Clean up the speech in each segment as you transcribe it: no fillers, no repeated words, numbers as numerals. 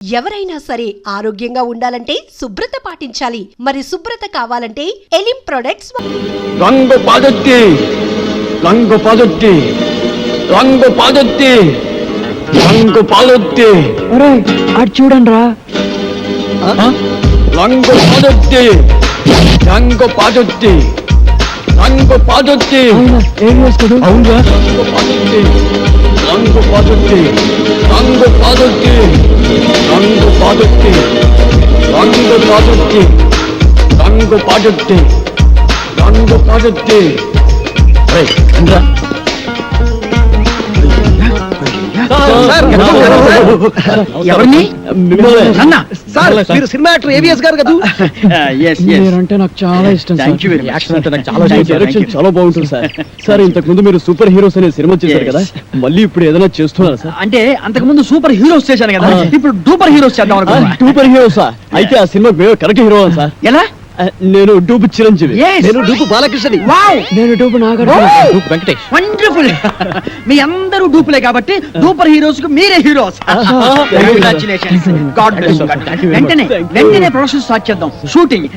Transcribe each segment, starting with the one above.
ఎవరైనా సరే ఆరోగ్యంగా ఉండాలంటే శుభ్రత పాటించాలి. మరి శుభ్రత కావాలంటే ఎలిం ప్రొడక్ట్స్. రంగు పాదొత్తి రంగు పాదొత్తి రంగు పాదొత్తి రంగు పాదొత్తి అటు చూడండి రా. రంగు పాదొత్తి రంగు పాదొత్తి రంగు పాదొత్తి అవునా రంగు పాదొత్తి రంగు పాదొత్తి రంగు పాదొత్తి రంగు పాదొత్తి రంగు పాదొత్తి రంగు పాదొత్తి రంగు పాదొత్తి ఎవరిని మీరు సినిమా యాక్టర్ ఏవిఎస్ గారు కదా? మీరంటే నాకు చాలా ఇష్టం sir. Thank you very much. Action అంటే నాకు చాలా Thank ఇష్టం. you, direction thank you. చాలా బాగుంటుంది సార్. సార్ ఇంతకు ముందు మీరు సూపర్ హీరోస్ అనే సినిమా చేశారు Yes. కదా, మళ్ళీ ఇప్పుడు ఏదైనా చేస్తున్నారా సార్? అంటే అంతకు ముందు సూపర్ హీరోస్ చేశాను కదా, ఇప్పుడు డూపర్ హీరోస్ చేద్దాం అనుకున్నా. సూపర్ హీరోసా? అయితే ఆ సినిమా కరెక్ట్ హీరో సార్. ఎలా? నేను డూపు చిరంజీవి. Yes. నేను డూపు బాలకృష్ణ. Wow. నేను dupe Nagarjuna. Wow. Dupe Venkatesh. Wonderful. మీ అందరూ డూపులే కాబట్టి డూపర్ హీరోస్ కు మీరే heroes. Congratulations. God bless you. వెంటనే ప్రొడక్షన్ స్టార్ట్ చేద్దాం. షూటింగ్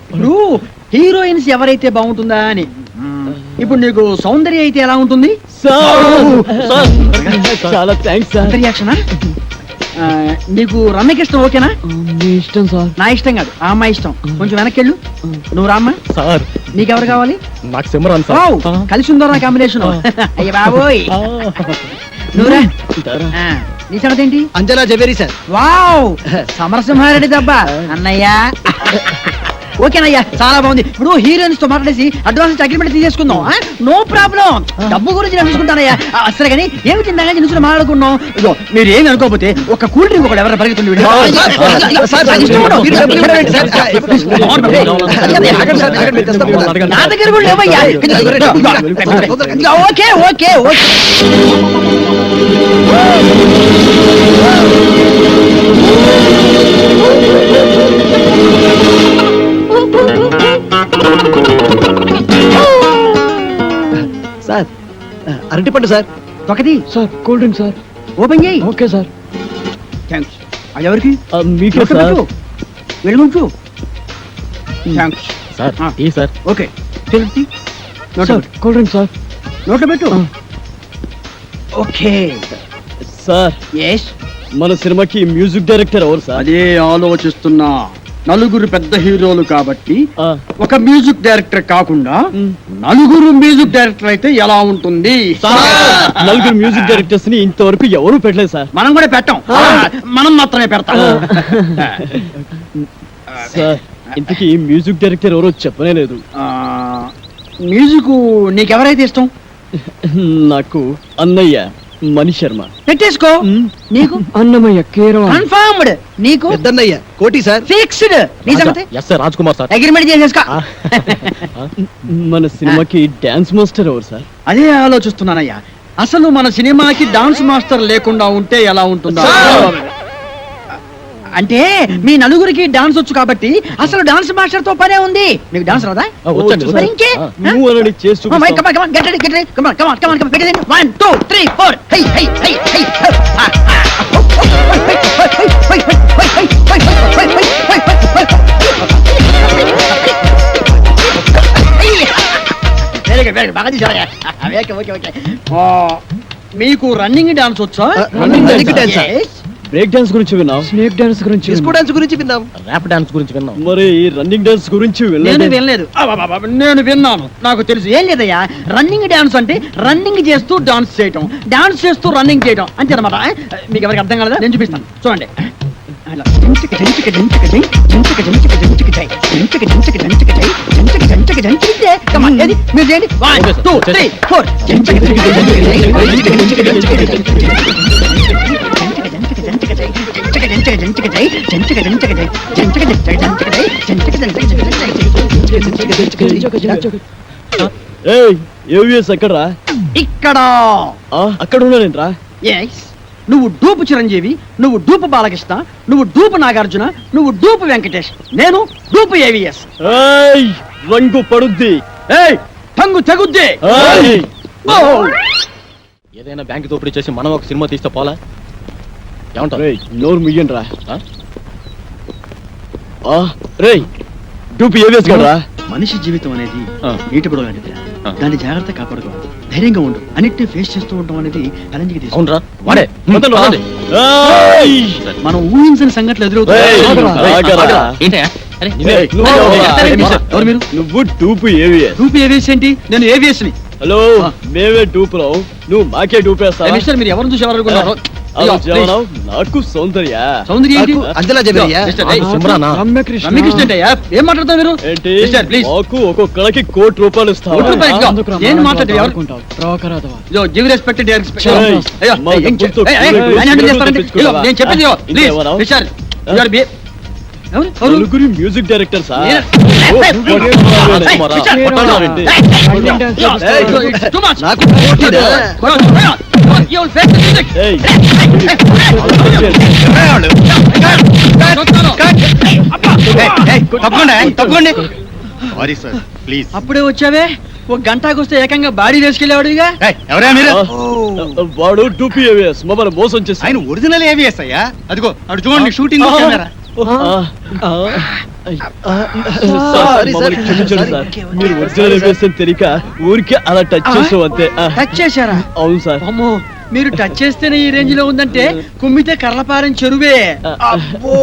ఇప్పుడు హీరోయిన్స్ ఎవరైతే బాగుంటుందా అని. ఇప్పుడు నీకు సౌందర్య అయితే ఎలా ఉంటుంది? చాలా థ్యాంక్స్ సార్. రియాక్షనా? నీకు రమ్యకృష్ణ ఓకేనా? మీ ఇష్టం సార్. నా ఇష్టం కాదు, ఆ అమ్మాయి ఇష్టం. కొంచెం వెనక్కి వెళ్ళు. నువ్వు రామ్మా. సార్ నీకెవరు కావాలి? నాకు సిమరాన్ వావ్, కలిసి ఉందో నా కాంబినేషన్. అయ్య బాబోయ్. నువ్వురా. నీ సంగతి ఏంటి? అంజనా జవేరి సార్. వావ్, సమరసింహారెడ్డి దెబ్బ అన్నయ్య. ఓకేనయ్యా, చాలా బాగుంది. ఇప్పుడు హీరోయిన్స్ తో మాట్లాడేసి అడ్వాన్స్ అగ్రిమెంట్ తీసేసుకుందాం. నో ప్రాబ్లం, డబ్బు గురించి నేను చూసుకుంటానయ్యా. సరే కానీ ఏమి తిందా నిన్ను మాట్లాడుకున్నాం. ఇదో మీరు ఏమి అనుకోకపోతే ఒక కూల్ డ్రింక్ ఒకటి ఎవరైనా పరిగెత్తుంది. నా దగ్గర కూడా లేవయ్యా. Okay okay okay. సార్ అరటిపండు సార్. ఒకటి sir cool drink sir. Open చేయి. Okay sir. థ్యాంక్స్. అది ఎవరికి? మీకే సార్. వెళ్ళుంచు. థ్యాంక్స్ సార్ ఈ sir. Okay. Sir cool drink sir. నోట్లో పెట్టు. Okay sir yes. మన సినిమాకి మ్యూజిక్ డైరెక్టర్ ఎవరు సార్? అదే ఆలోచిస్తున్నా. నలుగురు పెద్ద హీరోలు కాబట్టి ఆ, ఒక మ్యూజిక్ డైరెక్టర్ కాకుండా నలుగురు మ్యూజిక్ డైరెక్టర్ అయితే ఎలా ఉంటుంది? నలుగురు మ్యూజిక్ డైరెక్టర్స్ ని ఇంతవరకు ఎవరు పెట్టలేదు సార్. మనం కూడా పెట్టాం, మనం మాత్రమే పెడతాం. సార్ ఇంతకీ మ్యూజిక్ డైరెక్టర్ ఎవరో చెప్పనే లేదు. మ్యూజిక్ నీకెవరైతే ఇష్టం? నాకు అన్నయ్య మణి శర్మ. పెట్టేసుకో. నీకు అన్నమయ్య కన్ఫర్మ్డ్. నీకు పెద్దన్నయ్య కోటి సార్. ఫిక్స్డ్. నీ సంగతి? రాజ్ కుమార్ సార్. అగ్రిమెంట్ చేసేసుకో. మన సినిమాకి డాన్స్ మాస్టర్ ఎవరు సార్? అదే ఆలోచిస్తున్నానయ్యా. అసలు మన సినిమాకి డాన్స్ మాస్టర్ లేకుండా ఉంటే ఎలా ఉంటుందో. అంటే మీ నలుగురికి డాన్స్ వచ్చు కాబట్టి అసలు డాన్స్ మాస్టర్ తో పనే ఉంది. మీకు డాన్స్ రాదా? మరి ఇంకే? నువ్వు అలాంటి చేసి Come on, come on, come on, get ready, get ready. Come on, come on, come on, come on. Get ready. 1, 2, 3, 4. Hey, hey, hey, hey. Very good, very good. బాగా తీసావయ్యా. Okay, okay, okay. మీకు running dance వచ్చా? running dance. Yes. Break dance గురించి విన్నాం, snake dance గురించి disco dance గురించి విన్నాం, rap dance గురించి విన్నాం. మరి రన్నింగ్ డాన్స్ గురించి నేను వినలేదు. వినలేదు. నేను విన్నాను, నాకు తెలుసు. ఏం లేదయ్యా, రన్నింగ్ డాన్స్ అంటే రన్నింగ్ చేస్తూ డాన్స్ చేయటం, డాన్స్ చేస్తూ రన్నింగ్ చేయటం అంతే అనమాట. మీకు ఎవరికి అర్థం కాలేదా? నేను చూపిస్తాను, చూడండి. మీరు చేయండి. 1, 2, 3, 4. ఏవిఎస్ ఎక్కడరా? ఇక్కడ. అక్కడ ఉన్నానేంట్రా? నువ్వు డూపు చిరంజీవి, నువ్వు డూపు బాలకృష్ణ, నువ్వు డూపు నాగార్జున, నువ్వు డూపు వెంకటేష్, నేను డూపు ఏవిఎస్. రంగు పడుద్ది. టంగు తెగుద్ది. ఏదైనా బ్యాంక్ దోపిడీ చేసి మనం ఒక సినిమా తీస్తే పోలా? ఏమంటావు రేయ్ నోరు ముయ్యండి రా రేయ్ డూపు ఏవేస్ కదరా మనిషి జీవితం అనేది ఆ. నీటి బుడగ లాంటిది ఆ. దాన్ని జాగ్రత్త కాపాడుకోవాలి ధైర్యంగా ఉండు అన్నిటిని ఫేస్ చేస్తూ ఉండడం అనేది ఛాలెంజ్కి తీసుకు అవునరా వాడే వదలండి, వదలండి. మనం ఊహించిన సంఘటనలు రేయ్, ఎదురవుతాయి ఆగరా. ఏంటయ్యా? అరే, ఏయ్, నువ్వు నువ్వు ఎవరా? ఎవరు? ఎవరు మీరు నువ్వు డూపు ఏవిఎస్ గ్రూప్ ఏవిఎస్ ఏంటి నేను ఏవిఎస్ ని హలో మేమే డూపులో నువ్వు మాకే డూపేస్తావా మిస్టర్ మీరు ఎవరిని చూసి ఎవరు అనుకున్నారు అలా జీవనం నాకు సౌందర్య సౌందర్య ఏంటి నాకు అంజలా జబేరియా? మిస్టర్, నాకు సిమ్రానా? రమ్యకృష్ణ అంటే ఏం మాట్లాడతావు మీరు ఏంటి మిస్టర్, ప్లీజ్. మాకు ఒక్కొక్కడికి ₹1,00,00,000 ఇస్తావా? కోటి రూపాయలు ఇదిగో. అందుకు రా, ఏం మనం మాట్లాడేది? ఎవరు? అనుకుంటావు? ప్రవకరాదవా? యో గివ్ రెస్పెక్ట్ టు రెస్పెక్ట్ ఏయ్, అయ్యో మా ఏయ్, ఏం చెప్- డబ్బులతో ఏయ్, ఏయ్, కూలి ఆయన కూలి చేస్తారండి. తెచ్చుకోవాలా? ఇదిగో, నేను చెప్పేది ఇదిగో, ప్లీజ్ ఇంకెవరు? మిస్టర్ యు ఆర్ బి ఎవరు ఎవరు నలుగురి మ్యూజిక్ డైరెక్టర్ సార్ నేను- కుమారా, కొట్టాలంటే. It's too much. నాకు కోటిదా? You will face the music. ఏయ్, తప్పకుండా సారీ సార్ ప్లీజ్ అప్పుడే వచ్చావే ఒక గంటకు వస్తే ఏకంగా బాడీ వేసుకెళ్ళేవాడుగా ఎవరా మీరు వాడు డూపీ ఏవిఎస్ మమ్మల్ని మోసం చేసి ఆయన ఒరిజినల్ ఏవిఎస్ అయ్యా అదిగో అటు చూడండి షూటింగ్ కెమెరా సారీ, మమ్మల్ని సార్. క్షమించండి సారీ. సార్ మీరు ఒరిజినల్ ఏవిఎస్ అని తెలియక ఊరికే అలా టచ్ చేసాం అంతే టచ్ చేశారా అవును సార్ అమ్మో మీరు టచ్ చేస్తేనే ఈ రేంజ్ లో ఉందంటే కుమ్మితే కర్లపారం చెరువే అబ్బో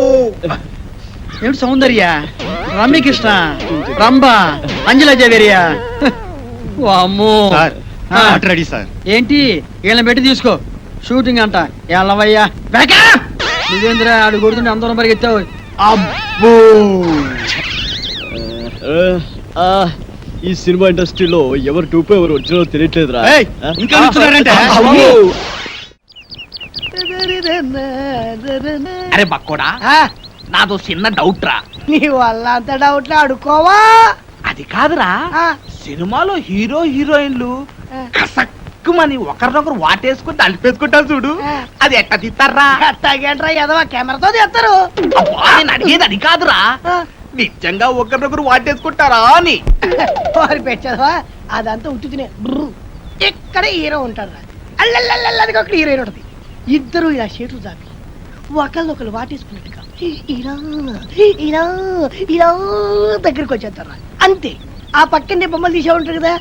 ఏమిటి సౌందర్య రమ్యకృష్ణ రంభ అంజలా జవేరియా అమ్మో సార్ రెడీ సార్ ఏంటి వీళ్ళని పెట్టి తీసుకో షూటింగ్ అంట ఎల్లవయ్యా నువ్వేంద్ర ఆడు కొడుతుంటే అందరం పరిగెత్తావు అబ్బో ఆ, ఈ సినిమా ఇండస్ట్రీలో ఎవరు టూపో ఎవరు ఒరిజినల్ తెలియట్లేదురా ఏయ్, ఇంకా నిల్చున్నారంటే? అమ్మో. అరే బక్కోడా నాదో చిన్న డౌట్ రా నీ వల్ల అంత డౌట్లు అడుకోవా అది కాదురా సినిమాలో హీరో హీరోయిన్లు కసక్కుమని ఒకరినొకరు వాటేసుకుని తలిపేసుకుంటారు చూడు అది ఎట్ట తీస్తారా అట్టాగేంట్రా ఎదవా కెమెరాతో చేస్తారు అబ్బా, నేను అడిగేది అది కాదురా నిజంగా ఒకరినొకరు వాటేసుకుంటారా అని వారి పెట్టదవా అదంతా ఉట్టు తినే ఇక్కడ హీరో ఉంటాడు అల్లల్లల్లది ఒక హీరోయిన్ ఉంటుంది ఇద్దరు ఇలా చేతులు చాపి ఒకళ్ళొకరు వాటేసుకున్నట్టుగా ఇలా ఇలా ఇలా దగ్గరికి వచ్చేస్తారా అంతే ఆ పక్కనే బొమ్మలు తీసే ఉంటారు కదా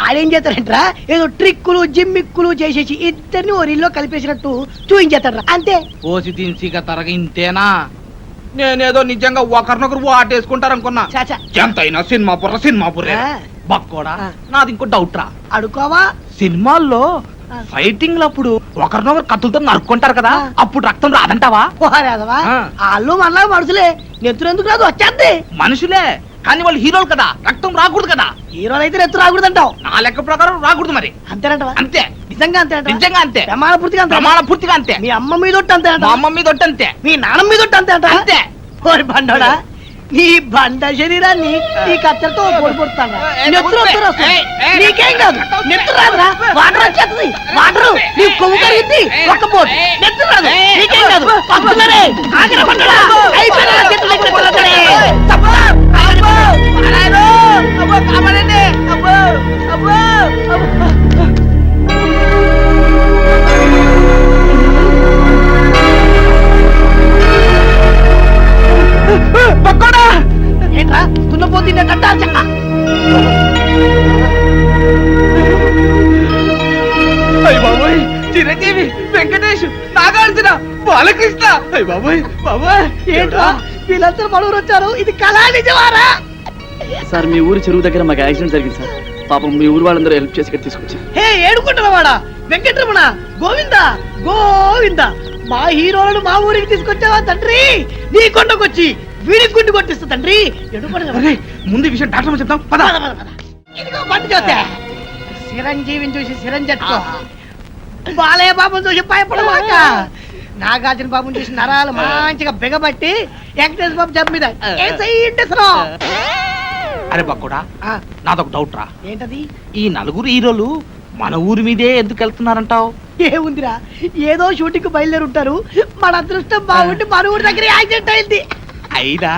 ఆడేం చేస్తారంటరా ఏదో ట్రిక్కులు జిమ్మిక్కులు చేసేసి ఇద్దరిని ఓ రీల్లో కలిపేసినట్టు చూపించేస్తాడు అంతే ఓసి తిన్సిగా తరగ ఇంతేనా నేనేదో నిజంగా ఒకరినొకరు వాటేసుకుంటారు అనుకున్నా చాచా ఎంతైనా సినిమా బుర్రే ఆ. బక్కోడా ఆ. నాది ఇంకో డౌట్ రా అడుకోవా సినిమాల్లో ఆ. ఫైటింగ్ లప్పుడు ఒకరినొకరు కత్తులతో నరుక్కుంటారు కదా ఆ. అప్పుడు రక్తం రాదంటావా పోరాదవా ఆ. వాళ్ళు మనలా మనుషులే నెత్తురు ఎందుకు రాదు వచ్చేద్ది మనుషులే కానీ వాళ్ళు హీరోలు కదా రక్తం రాకూడదు కదా హీరోలు అయితే నెత్తు రాకూడదంటావు నా లెక్క ప్రకారం రాకూడదు మరి అంతేనంటవా అంతే నిజంగా అంతే నిజంగా అంతే ప్రమాణ పూర్తిగా అంతే ప్రమాణ పూర్తిగా అంతే మీ అమ్మ మీద ఒట్టు అంతే మా అమ్మ మీద ఒట్టు అంతే మీ నాన్న మీద ఒట్టు అంతే అంతే ఓరి బండోడా నీ బండ శరీరాన్ని నీ కత్తెరతో పొడి పొడుతాను నీకేం కాదు నెత్తు రాదురా వాటర్ వచ్చేస్తుంది వాటర్ నీ కొవ్వు కరుగుద్ది ఒక్క పోటు నెత్తు రాదు నీకేం కాదు వస్తున్నారే ఆగిన బండోడా అయిపోయినా చెట్లు దగ్గర కొడతారే తప్పా అబ్బో నారాయణో అబ్బో కాపాడండి అబ్బో అబ్బో అబ్బో పక్కోడా ఏంట్రా తున్నపోతుంది కట్టా చెక్క అయ్య బాబోయ్ చిరంజీవి వెంకటేష్ నాగార్జున బాలకృష్ణ అయ్య బాబోయ్ బాబోయ్ ఏంట్రా వీళ్ళందరూ మనూరు వచ్చారు ఇది కళా నిజమారా సార్ మీ ఊరు చెరువు దగ్గర మాకు యాక్సిడెంట్ జరిగింది సార్ పాపం మీ ఊరు వాళ్ళందరూ హెల్ప్ చేసి ఇక్కడ తీసుకొచ్చారు హే ఏడుకుంటున్నవాడా వెంకటరమణ గోవింద గోవింద మా హీరోలను మా ఊరికి తీసుకొచ్చావా తండ్రి నీ కొండకొచ్చి వీడి గుండు కొట్టిస్తా తండ్రి అరే, ముందు ఈ విషయం డాక్టర్ చెప్తాం పద ఇదిగో బండి చూస్తే చిరంజీవిని చూసి చిరంజట్టుకో బాలయ్య బాబుని చూసి భయపడమాక నాగార్జున బాబుని చూసి నరాలు మంచిగా బిగబట్టి వెంకటేశ్వర బాబు జబ్బు మీద ఏం చెయ్యండి అరే బక్కుడా నాదొక డౌట్ రా ఏంటది ఈ నలుగురు హీరోలు మన ఊరి మీదే ఎందుకు వెళ్తున్నారంటావు ఏముందిరా ఏదో షూటింగ్ బయలుదేరి ఉంటారు మన అదృష్టం బాగుండి మన ఊరి దగ్గర యాక్సిడెంట్ అయింది అయినా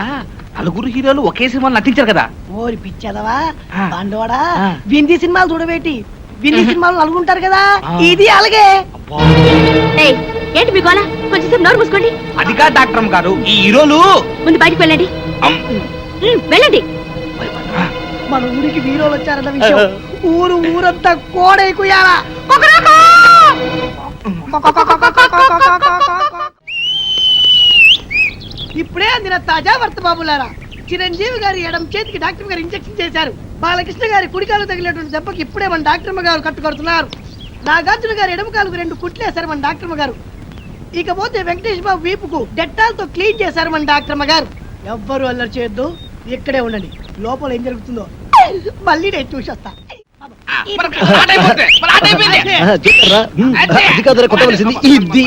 నలుగురు హీరోలు ఒకే సినిమాలో నటించారు కదా ఓరి పిచ్చదవా ఆ. బండవాడా ఆ. వింది సినిమాలు చూడబెట్టి వింది సినిమాలు నలుగుంటారు కదా ఆ. ఇది అలాగే అబ్బా. ఏయ్ ఏంటి మీ గోళ కొంచెం సేపు నోరు మూసుకోండి అది కాదు డాక్టర్ గారు ఈ హీరోలు ముందు బయటికి వెళ్ళండి వెళ్ళండి మన ఊరికి వీరోలు వచ్చారన్న విషయం ఊరంతా కోడైకుయాలా ఇప్పుడే అందిన తాజా వార్త బాబులారా. చిరంజీవి గారి ఎడం చేతికి డాక్టర్ గారు ఇంజెక్షన్ చేశారు. బాలకృష్ణ గారి కుడికాలు తగిలేటువంటి దెబ్బకి ఇప్పుడే మన డాక్టర్ గారు కట్టుకొడుతున్నారు. నాగార్జున గారి ఎడమ కాలుకు 2 కుట్లేశారు మన డాక్టర్ గారు. ఇకపోతే వెంకటేష్ బాబు వీపుకు డెట్టాల్తో క్లీన్ చేశారు మన డాక్టర్ గారు. ఎవ్వరు అల్లరి చేయొద్దు, ఇక్కడే ఉండండి. లోపల ఏం జరుగుతుందో మళ్ళీ నేను చూసేస్తా. చూడరా అది కాదురా కొట్టవలసింది ఇది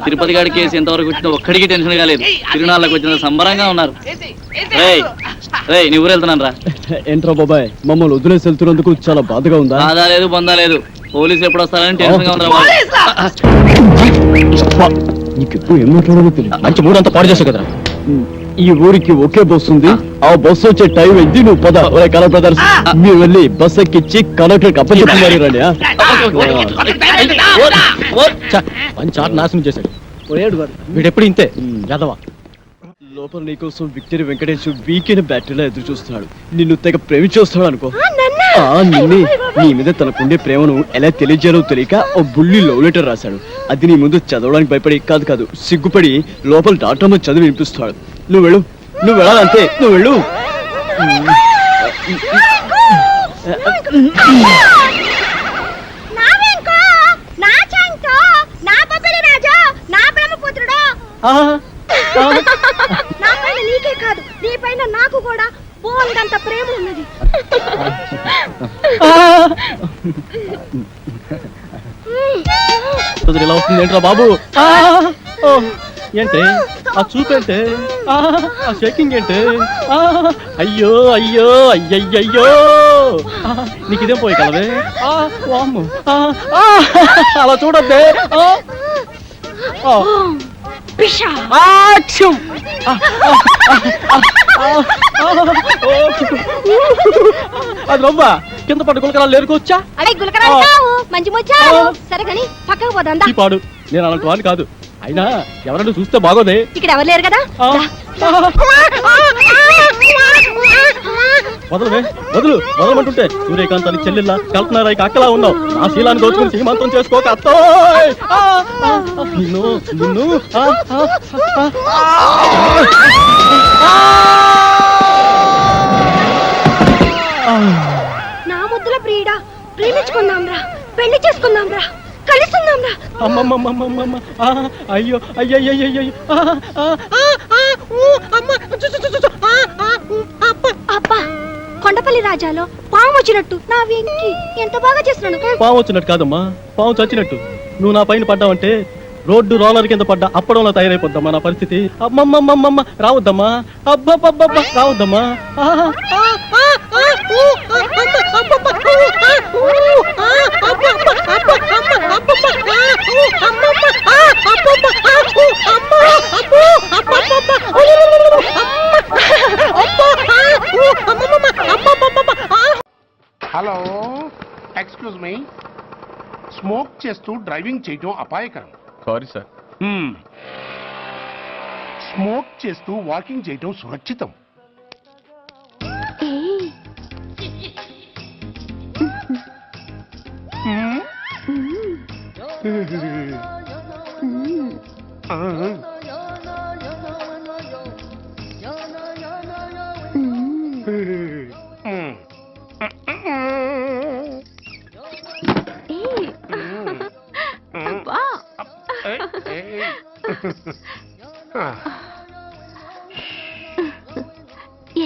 తిరుపతి గారి కేసు ఎంతవరకు వచ్చినా ఒక్కడికి టెన్షన్ కాలేదు. తిరునాళ్ళకి వచ్చిన సంబరంగా ఉన్నారు. రేయ్ నీ ఊరు వెళ్తున్నాను రా. ఏంట్రా బాబాయ్ మమ్మల్ని వదిలేసి వెళ్తున్నందుకు చాలా బాధగా ఉందా? బాధ లేదు బొందా లేదు. పోలీసు ఎప్పుడు వస్తారని టెన్షన్ గా ఉందా బాబు. నీకెప్పుడు ఏం మాట్లాడాలో తెలియదు. మంచి మూడు అంతా పాడు చేసావు కదరా. ఈ ఊరికి ఒకే బస్సు ఉంది. ఆ బస్సు వచ్చే టైం అయింది. నువ్వు పద. ఒరే కలర్ బ్రదర్స్ మీరు వెళ్ళి బస్ ఎక్కిచ్చి కలెక్టర్కి అప్పచెప్తున్నారు రండి. మంచి ఆట నాశనం చేశాడు. వీడెప్పుడు ఇంతే యాదవా. లోపల నీకోసం విక్టరీ వెంకటేష్ వీకెన్ బ్యాటరీలో ఎదురు చూస్తున్నాడు. నిన్ను తెగ ప్రేమించేస్తాడు అనుకో. నిన్నే నీ మీద తనకుండే ప్రేమను ఎలా తెలియజేయాలో తెలియక ఓ బుల్లి లవ్ లెటర్ రాశాడు. అది నీ ముందు చదవడానికి భయపడి కాదు సిగ్గుపడి లోపల డాక్టర్ చదివి వినిపిస్తాడు. నువ్వు వెళ్ళు, నువ్వు వెళ్ళాలంతే, నువ్వు వెళ్ళు. నీకే కాదు నీ పైన నాకు కూడా బోల్డంత ప్రేమ ఉన్నది. ఇలా వస్తుంది ఏంట్రా బాబు? ఏంటే ఆ చూపేంటే? ఆ షేకింగ్ ఏంటే? అయ్యో అయ్యో అయ్యయ్యో నీకు ఇదేం పోయి కలవే. అలా చూడద్దే. అది రవ్వా కింద పడ్డ గులకరాలు లేరుకోవచ్చా? అడే గులకరాలు కావు మంచి ముచ్చారు. సరే కానీ పక్కకు పోదా. ఈ పాడు నేను అలాంటి వాడిని కాదు. అయినా ఎవరైనా చూస్తే బాగోదే. ఇక్కడ ఎవరు లేరు కదా. వదలవే వదులు వదలమంటుంటే సూర్యకాంతానికి చెల్లెల్లా కల్పనారాయికి అక్కలా ఉన్నావు. ఆ శీలాన్ని దోచుకుని శ్రీమంతం చేసుకోక అత్తో నిన్ను నిన్ను నా ముద్దుల ప్రియుడా ప్రేమించుకుందాం రా, పెళ్లి చేసుకుందాం రా, కలుసుకుందాం రా. అమ్మమ్మమ్మమ్మమ్మ అయ్యో అయ్యయ్యయ్యో అబ్బా కొండపల్లి రాజాలో పాము వచ్చినట్టు నా వెంకి ఎంత బాగా చేస్తున్నాను. పాము వచ్చినట్టు కాదమ్మా, పాము చచ్చినట్టు. నువ్వు నా పైన పడ్డావంటే రోడ్డు రోలర్ కింద పడ్డా అప్పడంలో తయారైపోద్దమ్మా నా పరిస్థితి. అమ్మమ్మమ్మమ్మ రావద్దమ్మా, అబ్బబ్బబ్బబ్బ రావద్దమ్మా. హలో ఎక్స్క్యూజ్ మీ, స్మోక్ చేస్తూ డ్రైవింగ్ చేయటం అపాయకరం. Sorry sir. స్మోక్ చేస్తూ వాకింగ్ చేయటం సురక్షితం.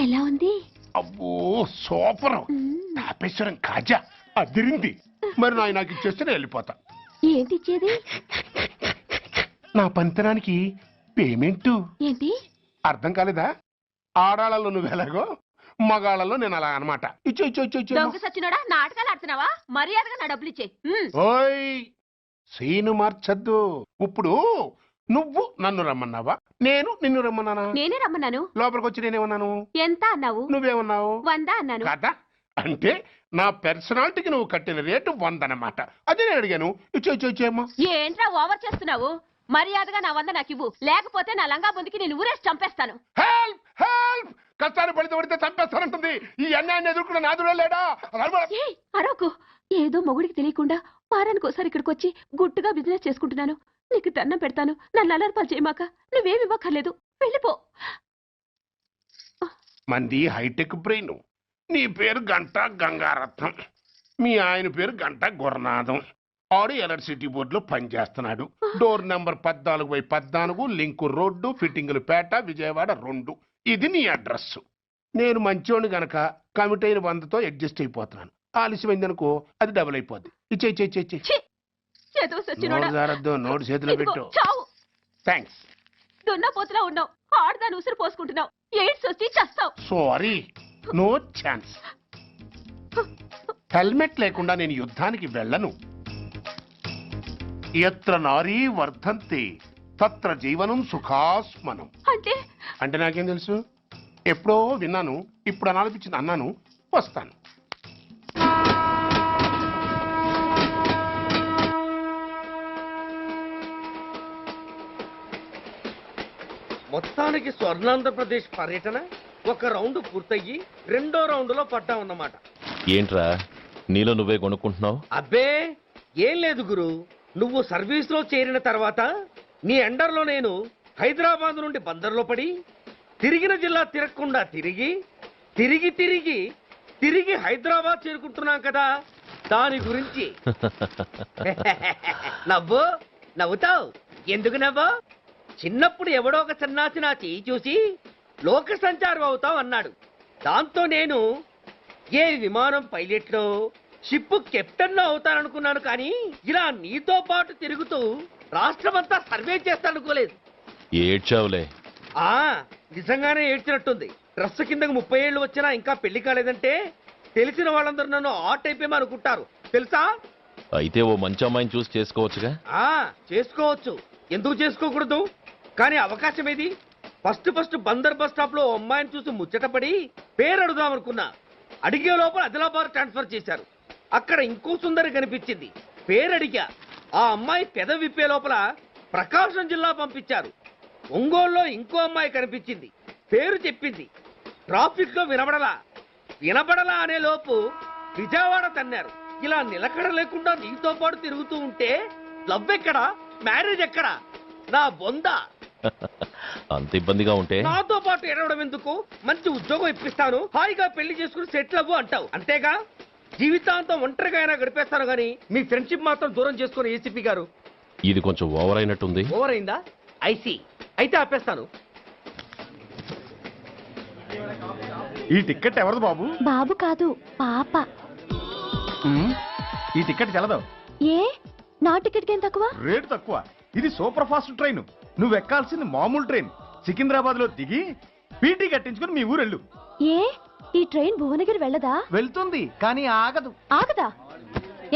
ఎలా ఉంది? అబ్బో సూపర్. తాపేశ్వరం కాజా అదిరింది. మరి నాకు ఇచ్చేస్తే నేను వెళ్ళిపోతా. ఏంటి ఇచ్చేది? నా పంతనానికి పేమెంట్. ఏంటి అర్థం కాలేదా? ఆడాళ్ళలో నువ్వు ఎలాగో మగాళ్ళలో నేను అలా అనమాట. ఇచ్చో ఇచ్చో ఇచ్చో ఇచ్చో. దొంగ సచ్చినోడా నాటకాలు ఆడుతున్నావా? మర్యాదగా నా డబ్బులు ఇచ్చే. ఓయ్ సీను మార్చద్దు. ఇప్పుడు నువ్వు నన్ను రమ్మన్నావా, నేను నిన్ను రమ్మన్నానా? నేనే రమ్మన్నాను. లోపలికి వచ్చి నేనేమన్నాను? ఎంత అన్నావు? నువ్వేమన్నావు? 100 అన్నాను. కదా అంటే నా పర్సనాలిటీకి నువ్వు కట్టిన రేటు 100 అన్నమాట. అదే నేను అడిగాను. ఇచ్చేమ్మా. ఏంట్రా ఓవర్ చేస్తున్నావు? మర్యాదగా నా 100 నాకు ఇవ్వు, లేకపోతే నా లంగా బొందికి నేను ఊరేసి చంపేస్తాను. Help help! కష్టాన్ని పడితే చంపేస్తానంటుంది. ఈ అన్యాయాన్ని ఎదుర్కొన్న నాదుడే లేడా? అరవకు. ఏదో మొగుడికి తెలియకుండా వారానికి ఒకసారి ఇక్కడికి వచ్చి గుట్టుగా బిజినెస్ చేసుకుంటున్నాను. నీకు దండం పెడతాను, నన్ను అలర్పాలు చేయమాక. నువ్వేమి ఇవ్వక్కర్లేదు, వెళ్ళిపో. మంది హైటెక్ బ్రెయిన్. నీ పేరు గంట గంగారత్నం, మీ ఆయన పేరు గంట గురునాథం. ఆడు ఎలక్ట్రిసిటీ బోర్డులో పనిచేస్తున్నాడు. డోర్ నెంబర్ 14/14, లింకు రోడ్డు, ఫిట్టింగులు పేట, విజయవాడ 2. ఇది నీ అడ్రస్. నేను మంచోని గనక కమిట్ అయిన 100తో అడ్జస్ట్ అయిపోతున్నాను. ఆలస్యమైందనుకో అది డబుల్ అయిపోద్ది. నోటు చేతిలో పెట్టు. థ్యాంక్స్. దున్నపోతులా ఉన్నావు, ఆడదాని ఉసురు పోసుకుంటున్నావు. ఎయిడ్స్ వచ్చి చస్తావు. Sorry, no chance. హెల్మెట్ లేకుండా నేను యుద్ధానికి వెళ్ళను. ఎత్ర నారీ వర్ధంతి తత్ర జీవనం సుఖాస్మనం. అంటే నాకేం తెలుసు? ఎప్పుడో విన్నాను, ఇప్పుడు అనాలనిపించింది అన్నాను. వస్తాను. మొత్తానికి స్వర్ణాంధ్రప్రదేశ్ పర్యటన ఒక రౌండ్ పూర్తయ్యి 2వ రౌండ్లో పడ్డామన్నమాట. ఏంట్రా నీలో నువ్వే కొనుక్కుంటున్నావు? అబ్బే ఏం లేదు గురు, నువ్వు సర్వీస్ లో చేరిన తర్వాత నీ అండర్లో నేను హైదరాబాద్ నుండి బందర్లో పడి తిరిగిన జిల్లా తిరగకుండా తిరిగి తిరిగి తిరిగి తిరిగి హైదరాబాద్ చేరుకుంటున్నాం కదా, దాని గురించి. నవ్వుతావు ఎందుకు నవ్వు? చిన్నప్పుడు ఎవడో ఒక సన్నాసి నా చేయి చూసి లోక సంచారం అవుతావు అన్నాడు. దాంతో నేను ఏ విమానం పైలట్లో షిప్ కెప్టెన్ అవుతాననుకున్నాను, కానీ ఇలా నీతో పాటు తిరుగుతూ రాష్ట్రమంతా సర్వే చేస్తానుకోలేదు. ఏడ్చావులే. నిజంగానే ఏడ్చినట్టుంది. డ్రెస్ కిందకు 30 ఏళ్ళు వచ్చినా ఇంకా పెళ్లి కాలేదంటే తెలిసిన వాళ్ళందరూ నన్ను ఆ టైప్ ఏమో అనుకుంటారు తెలుసా. అయితే ఓ మంచి అమ్మాయిని చూసి చేసుకోవచ్చుగా. చేసుకోవచ్చు, ఎందుకు చేసుకోకూడదు? కానీ అవకాశం ఏది? ఫస్ట్ బందర్ బస్ స్టాప్ లో అమ్మాయిని చూసి ముచ్చటపడి పేరు అడుగుదామనుకున్నా. అడిగే లోపల ఆదిలాబాద్ ట్రాన్స్ఫర్ చేశారు. అక్కడ ఇంకో సుందరి కనిపించింది, పేరు అడిగా. ఆ అమ్మాయి పెద విప్పే లోపల ప్రకాశం జిల్లా పంపించారు. ఒంగోలులో ఇంకో అమ్మాయి కనిపించింది, పేరు చెప్పింది. ట్రాఫిక్ లో వినబడలా అనే లోపు విజయవాడ తన్నారు. ఇలా నిలకడ లేకుండా నీతో పాటు తిరుగుతూ ఉంటే లవ్ ఎక్కడా, మ్యారేజ్ ఎక్కడా? నా బొంద. అంత ఇబ్బందిగా ఉంటే నాతో పాటు ఎడవడం ఎందుకు? మంచి ఉద్యోగం ఇప్పిస్తాను, హాయిగా పెళ్లి చేసుకుని సెటిల్ అవ్వు అంటావు అంతేగా. జీవితాంతం ఒంటరిగా అయినా గడిపేస్తాను గానీ మీ ఫ్రెండ్షిప్ మాత్రం దూరం చేసుకుని ఏసీపీ గారు. ఇది కొంచెం ఓవర్ అయినట్టుంది. ఓవర్ అయిందా? ఐసీ అయితే ఆపేస్తాను. ఈ టికెట్ ఎవరిది బాబు? బాబు కాదు, పాప. ఈ టికెట్ చెల్లదు. ఏ నా టికెట్ ఏం తక్కువ? రేటు తక్కువ. ఇది సూపర్ ఫాస్ట్ ట్రైన్. నువ్వు ఎక్కాల్సింది మామూలు ట్రైన్. సికింద్రాబాద్ లో దిగి పీటీ కట్టించుకుని మీ ఊరెళ్ళు. ఏ ఈ ట్రైన్ భువనగిరి వెళ్ళదా? వెళ్తుంది కానీ ఆగదు. ఆగదా?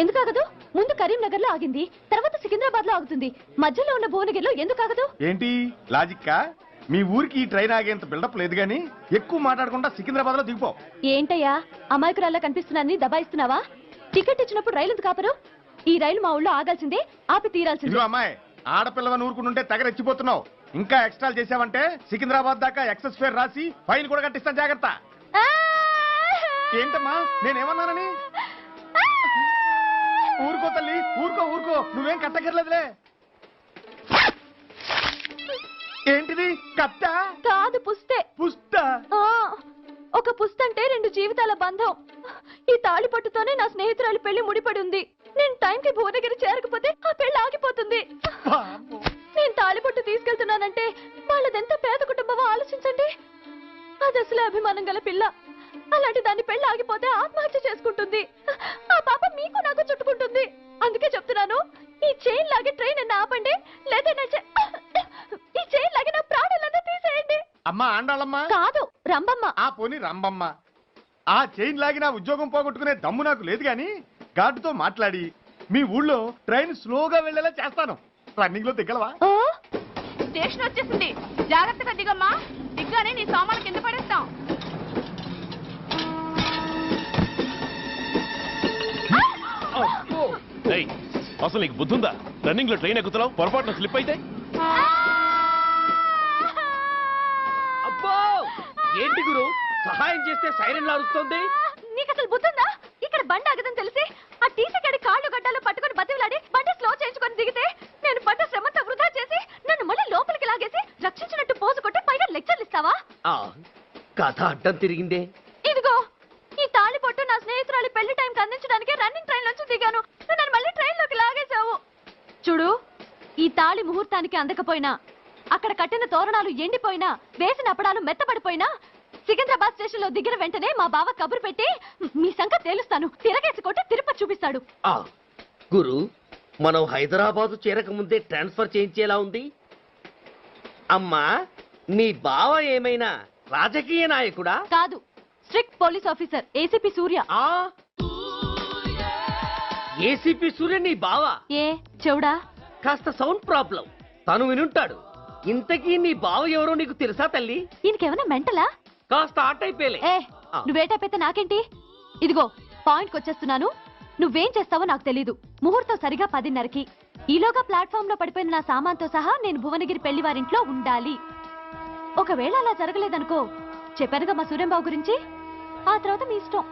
ఎందుకు ఆగదు? ముందు కరీంనగర్ లో ఆగింది, తర్వాత సికింద్రాబాద్ లో ఆగుతుంది. మధ్యలో ఉన్న భువనగిరిలో ఎందుకు ఆగదు? ఏంటి లాజిక్కా? మీ ఊరికి ఈ ట్రైన్ ఆగేంత బిల్డప్ లేదు గానీ ఎక్కువ మాట్లాడకుండా సికింద్రాబాద్ లో దిగిపో. ఏంటయ్యా అమాయకురాల్లా కనిపిస్తున్నానని దబాయిస్తున్నావా? టికెట్ ఇచ్చినప్పుడు రైలు ఎందుకు ఆపరు? ఈ రైలు మా ఊళ్ళో ఆగాల్సిందే, ఆపి తీరాల్సిందే. అమ్మాయి, ఆడపిల్లవని ఊరుకుంటుంటే తెగ రెచ్చిపోతున్నావు. ఇంకా ఎక్స్ట్రాలు చేసావంటే సికింద్రాబాద్ దాకా ఎక్సెస్ ఫేర్ రాసి ఫైన్ కూడా కట్టిస్తాను, జాగ్రత్త. ఏంటమ్మా నేనేమన్నానని? ఊరుకో తల్లి, ఊరుకో, నువ్వేం కట్టగర్లేదులే. ఏంటిది? కట్ట కాదు, పుస్తే. పుస్త? ఒక పుస్తంటే 2 జీవితాల బంధం. ఈ తాళి పట్టుతోనే నా స్నేహితురాలి పెళ్లి ముడిపడి ఉంది. నేను టైంకి భువనగిరి చేరకపోతే ఆ పెళ్లి ఆగిపోతుంది. నేను తాళిపట్టు తీసుకెళ్తున్నానంటే వాళ్ళదెంత పేద కుటుంబమో ఆలోచించండి. అది అసలే అభిమానం గల పిల్ల. అలాంటి దాని పెళ్లి ఆగిపోతే ఆత్మహత్య చేసుకుంటుంది. ఆ పాప మీకు నాకు చుట్టుకుంటుంది. అందుకే చెప్తున్నాను, ఈ చైన్ లాగే ట్రైన్ అన్న ఆపండి, లేదా ఈ చైన్ లాగే నా ప్రాణాలన్నా తీసేయండి. అమ్మా ఆండాళ్ళమ్మ కాదు, రంబమ్మ. ఆ పోని రంబమ్మ. ఆ చైన్ లాగి నా ఉద్యోగం పోగొట్టుకునే దమ్ము నాకు లేదు గాని గార్డుతో మాట్లాడి మీ ఊళ్ళో ట్రైన్ స్లోగా వెళ్ళేలా చేస్తాను. రన్నింగ్ లో దిగలవా? స్టేషన్ వచ్చేసింది, జాగ్రత్తగా దిగమ్మా. దిగ్గానే నీ సామాన్లు కింద పడేస్తాం. అసలు నీకు బుద్ధుందా? రన్నింగ్ లో ట్రైన్ ఎక్కుతున్నావు, పొరపాటున స్లిప్ అయితే అబ్బో ఏంటి గురు సహాయం చేస్తే సైరన్ లారుస్తోంది. నీకు అసలు బుద్ధుందా? ఇక్కడ బండి ఆగదని తెలిసి ఆ టీసీకాడి కాళ్ళు గడ్డలు పట్టుకొని బతిలాడి బండి స్లో చేయించుకొని దిగితే నేను పడ్డ శ్రమంతా వృధా చేసి నన్ను మళ్ళీ లోపలికి లాగేసి రక్షించినట్టు పోజు కొట్టి పైగా లెక్చర్లు ఇస్తావా? కథ అడ్డం తిరిగిందే. ఇదిగో ఈ తాళి పొట్టు నా స్నేహితురాలి పెళ్లి టైంకి అందించడానికి రన్నింగ్ ట్రైన్ నుంచి దిగాను. నువ్వు నన్ను మళ్ళీ ట్రైన్ లోకి లాగేశావు. చూడు, ఈ తాళి ముహూర్తానికి అందకపోయినా, అక్కడ కట్టిన తోరణాలు ఎండిపోయినా, వేసిన అప్పడాలు మెత్తబడిపోయినా, సికింద్రాబాద్ స్టేషన్ లో దిగిన వెంటనే మా బావ కబురు పెట్టి మీ సంగతి తేలుస్తాను, తిరగేసి కొట్టి తిరుపతి చూపిస్తాడు. గురు మనం హైదరాబాదు చేరక ముందే ట్రాన్స్ఫర్ చేయించేలా ఉంది. అమ్మా నీ బావ ఏమైనా రాజకీయ నాయకుడా? కాదు, స్ట్రిక్ట్ పోలీస్ ఆఫీసర్ ఏసీపీ సూర్య. ఏసీపీ సూర్య నీ బావ? ఏ చెవుడా? కాస్త సౌండ్ ప్రాబ్లం, తను వినుంటాడు. ఇంతకీ నీ బావ ఎవరో నీకు తెలుసా తల్లి? ఈయనకేమైనా మెంటలా? కాస్త ఆటైపోయలే. నువ్వేటైపోతే నాకేంటి? ఇదిగో పాయింట్కి వచ్చేస్తున్నాను. నువ్వేం చేస్తావో నాకు తెలీదు. ముహూర్తం సరిగా 10:30కి. ఈలోగా ప్లాట్ఫామ్ లో పడిపోయిన నా సామాన్తో సహా నేను భువనగిరి పెళ్లి వారింట్లో ఉండాలి. ఒకవేళ అలా జరగలేదనుకో, చెప్పానుగా మా సూర్యంబాబు గురించి, ఆ తర్వాత మీ ఇష్టం.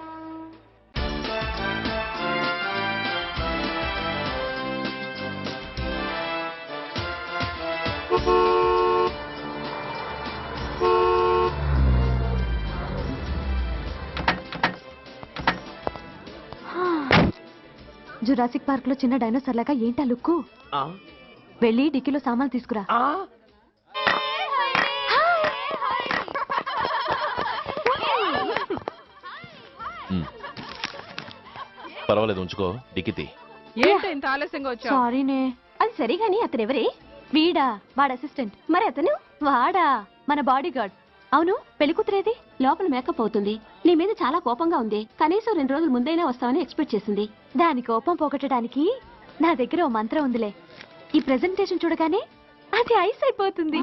జురాసిక్ పార్క్ లో చిన్న డైనోసార్ లాగా ఏంటా లుక్కు? వెళ్ళి డిక్కీలో సామాన్లు తీసుకురా. పర్వాలేదు, ఉంచుకో. డిక్కితి ఏంటి ఇంత ఆలస్యంగా వచ్చావు? సారీనే. అది సరే గాని అతనెవరే? వీడా, వాడు అసిస్టెంట్. మరి అతను? వాడా, మన బాడీ గార్డ్. అవును, పెళ్లి కూతురేది? లోపల మేకప్ అవుతుంది. నీ మీద చాలా కోపంగా ఉంది. కనీసం 2 రోజుల ముందైనా వస్తావని ఎక్స్పెక్ట్ చేసింది. దాని కోపం పోగొట్టడానికి నా దగ్గర ఓ మంత్రం ఉందిలే. ఈ ప్రెజెంటేషన్ చూడగానే అది ఐస్ అయిపోతుంది.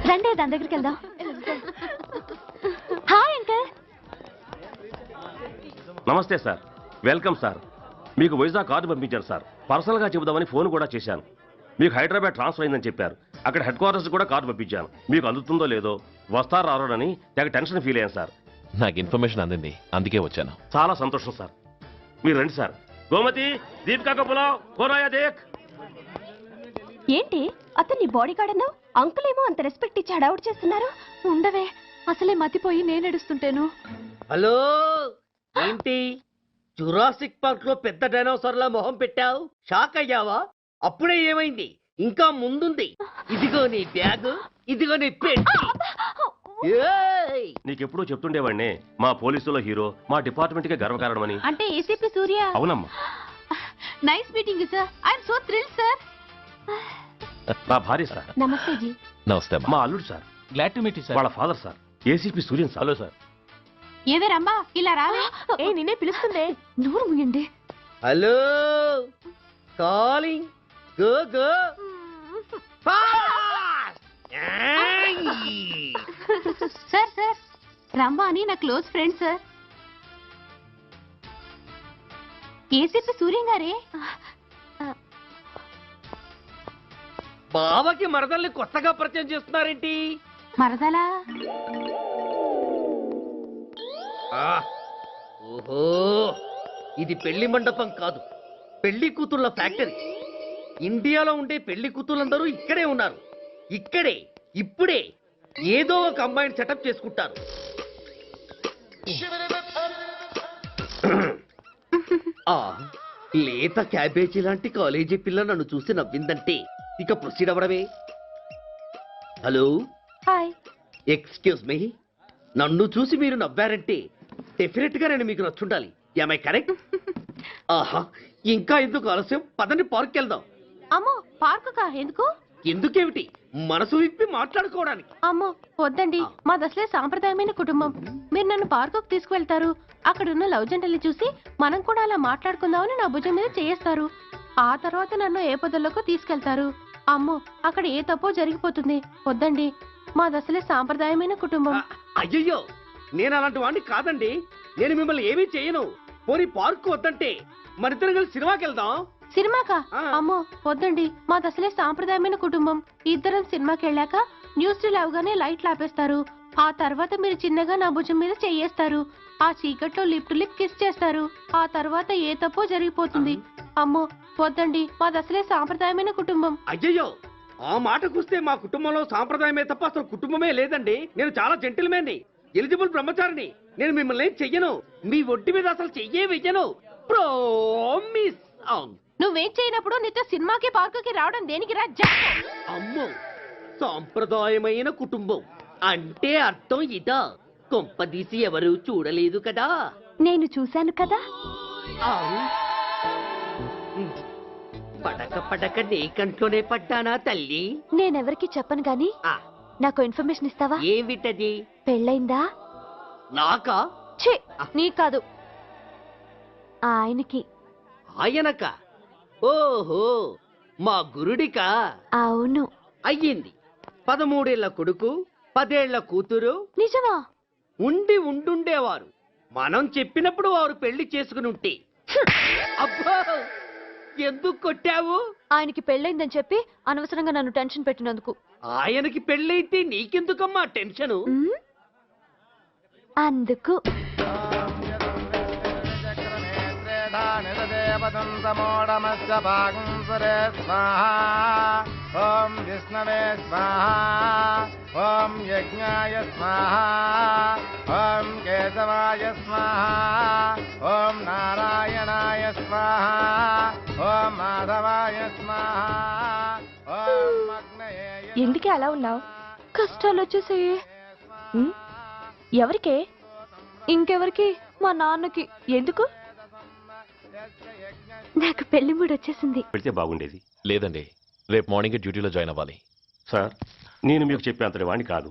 రండి దాని దగ్గరికి వెళ్దాం. Hi uncle. నమస్తే సార్, వెల్కమ్ సార్. మీకు వైజాగ్ కార్డు పంపించాను సార్. పర్సనల్ గా చెబుదామని ఫోన్ కూడా చేశాను. మీకు హైదరాబాద్ ట్రాన్స్ఫర్ అయిందని చెప్పారు. అక్కడ హెడ్ క్వార్టర్స్ కూడా కార్డు పంపించాను. మీకు అందుతుందో లేదో, వస్తారో రారోనని తెగ టెన్షన్ ఫీల్ అయ్యాను సార్. నాకు ఇన్ఫర్మేషన్ అందింది, అందుకే వచ్చాను. చాలా సంతోషం సార్. మీరు రండి సార్. గోమతి, దీపికా కపులావ్, కోరాయా దేక్. ఏంటి అతన్ని బాడీ గార్డ్ అన్నావు? అంకుల్ ఏమో అంత రెస్పెక్ట్ ఇచ్చి హడావుడు చేస్తున్నారు. ఉండవే, అసలే మతిపోయి నేను ఎడుస్తుంటేను. హలో, ఏంటి జురాసిక్ పార్క్ లో పెద్ద డైనోసార్ లా మొహం పెట్టావు? షాక్ అయ్యావా? అప్పుడే ఏమైంది? ఇంకా ముందుంది. ఇదిగో నీ బ్యాగ్, ఇదిగో నీ పెట్టి. నీకెప్పుడూ చెప్తుండేవాడిని, మా పోలీసులో హీరో, మా డిపార్ట్మెంట్ కే గర్వకారణమని. అంటే ఏసీపీ సూర్య? అవునమ్మా. Nice meeting sir. I'm so thrilled sir. నా భార్య సార్. నమస్తే జీ. నమస్తే. మా అల్లుడు sir. Glad to meet you sir. వాళ్ళ father sir, ACP Suryan sir. Hello sir. ఏవేరమ్మా ఇలా రావే? ఏ నిన్నే పిలుస్తుందే. నోరు ముయండి. Hello, calling. Go go sir sir, రమ్మా అని నా close friend sir. ACP Suryam గారే. బావకి మరదల్ని కొత్తగా పరిచయం చేస్తున్నారేంటి? మరదలా? ఓహో, ఇది పెళ్లి మండపం కాదు, పెళ్లి కూతుళ్ళ ఫ్యాక్టరీ. ఇండియాలో ఉండే పెళ్లి కూతుళ్ళందరూ ఇక్కడే ఉన్నారు. ఇక్కడే ఇప్పుడే ఏదో ఒక అమ్మాయిని సెటప్ చేసుకుంటారు. లేత క్యాబేజీ లాంటి కాలేజీ పిల్ల నన్ను చూసి నవ్విందంటే ఇక ప్రొసీడ్ అవ్వడమే. Hello, hi. ఎక్స్క్యూజ్ మీ, నన్ను చూసి మీరు నవ్వారంటే డెఫినెట్ గా నేను మీకు నచ్చుండాలి. Am I correct? ఆహా, ఇంకా ఎందుకు ఆలస్యం? పదండి పార్క్ వెళ్దాం. అమ్మో, పార్కుకా? ఎందుకు? ఎందుకేమిటి, మనసు విప్పి మాట్లాడుకోవడానికి. అమ్మో వద్దండి, మాది అసలే సాంప్రదాయమైన కుటుంబం. మీరు నన్ను పార్కుకు తీసుకువెళ్తారు, అక్కడున్న లవ్ జంటల్ని చూసి మనం కూడా అలా మాట్లాడుకుందామని నా భుజం మీద చేస్తారు. ఆ తర్వాత నన్ను ఏ పొదల్లోకి తీసుకెళ్తారు. అమ్మో, అక్కడ ఏ తప్పో జరిగిపోతుంది. వద్దండి, మాది అసలే సాంప్రదాయమైన కుటుంబం. అయ్యయ్యో, నేను అలాంటి వాడిని కాదండి. నేను మిమ్మల్ని ఏమీ చేయను. పోనీ పార్క్ వద్దంటే మనిద్దరం కలిసి సినిమాకి వెళ్దాం. సినిమాకా? అమ్మో వద్దండి, మాది అసలే సాంప్రదాయమైన కుటుంబం. ఇద్దరం సినిమాకి వెళ్ళాక న్యూస్ అవగానే లైట్లు ఆపేస్తారు. ఆ తర్వాత మీరు చిన్నగా నా భుజం మీద చెయ్యేస్తారు. ఆ చీకట్లో లిప్ టు లిప్ కిస్ చేస్తారు. ఆ తర్వాత ఏ తప్పో జరిగిపోతుంది. అమ్మో వద్దండి, మాది అసలే సాంప్రదాయమైన కుటుంబం. అయ్యయ్యో, ఆ మాటకొస్తే మా కుటుంబంలో సాంప్రదాయమే తప్ప అసలు కుటుంబమే లేదండి. నేను చాలా జెంటిల్మెన్ని, ఎలిజిబుల్ బ్రహ్మచారిని. నేను మిమ్మల్ని ఏం చెయ్యను. మీ ఒంటి మీద అసలు చెయ్యే వెయ్యను. ప్రామిస్. నువ్వేం చేయనప్పుడు నీతో సినిమాకి పార్కుకి రావడం దేనికి రా? అమ్మో, సాంప్రదాయమైన కుటుంబం అంటే అర్థం ఇదా? కొంపదీసి ఎవరు చూడలేదు కదా? నేను చూశాను కదా. పడక పడక నీ కంట్లోనే పడ్డానా తల్లి? నేనెవరికి చెప్పను గాని నాకు ఇన్ఫర్మేషన్ ఇస్తావా? ఏమిటది? పెళ్ళైందా? నాకా? ఛీ, నీ కాదు, ఆయనకి. ఆయనక? ఓహో, మా గురుడికా? అవును. అయ్యింది. 13 ఏళ్ల కొడుకు, 10 ఏళ్ల కూతురు. నిజమా? ఉండుండేవారు. మనం చెప్పినప్పుడు వారు పెళ్లి చేసుకుని ఉంటే. అబ్బో, ఎందుకు కొట్టావు? ఆయనకి పెళ్ళైందని చెప్పి అనవసరంగా నన్ను టెన్షన్ పెట్టినందుకు. ఆయనకి పెళ్ళైతే నీకెందుకమ్మా టెన్షను? అందుకు. ఓం విష్ణవే స్వాహా, ఓం యజ్ఞాయ స్వాహా, ఓం కేశవాయ స్వాహా, ఓం నారాయణాయ స్వాహా, ఓం మాధవాయ స్వాహా, ఓం అగ్నయే. ఎందుకే అలా ఉన్నావు? కష్టాలు వచ్చేసాయి. ఎవరికే? ఇంకెవరికి? మా నాన్నకి. ఎందుకు? నాకు పెళ్లి మూడు వచ్చేసింది. పెడితే బాగుండేది. లేదండి, రేపు మార్నింగ్ డ్యూటీలో జాయిన్ అవ్వాలి. సార్, నేను మీకు చెప్పేంతటి వాణ్ణి కాదు,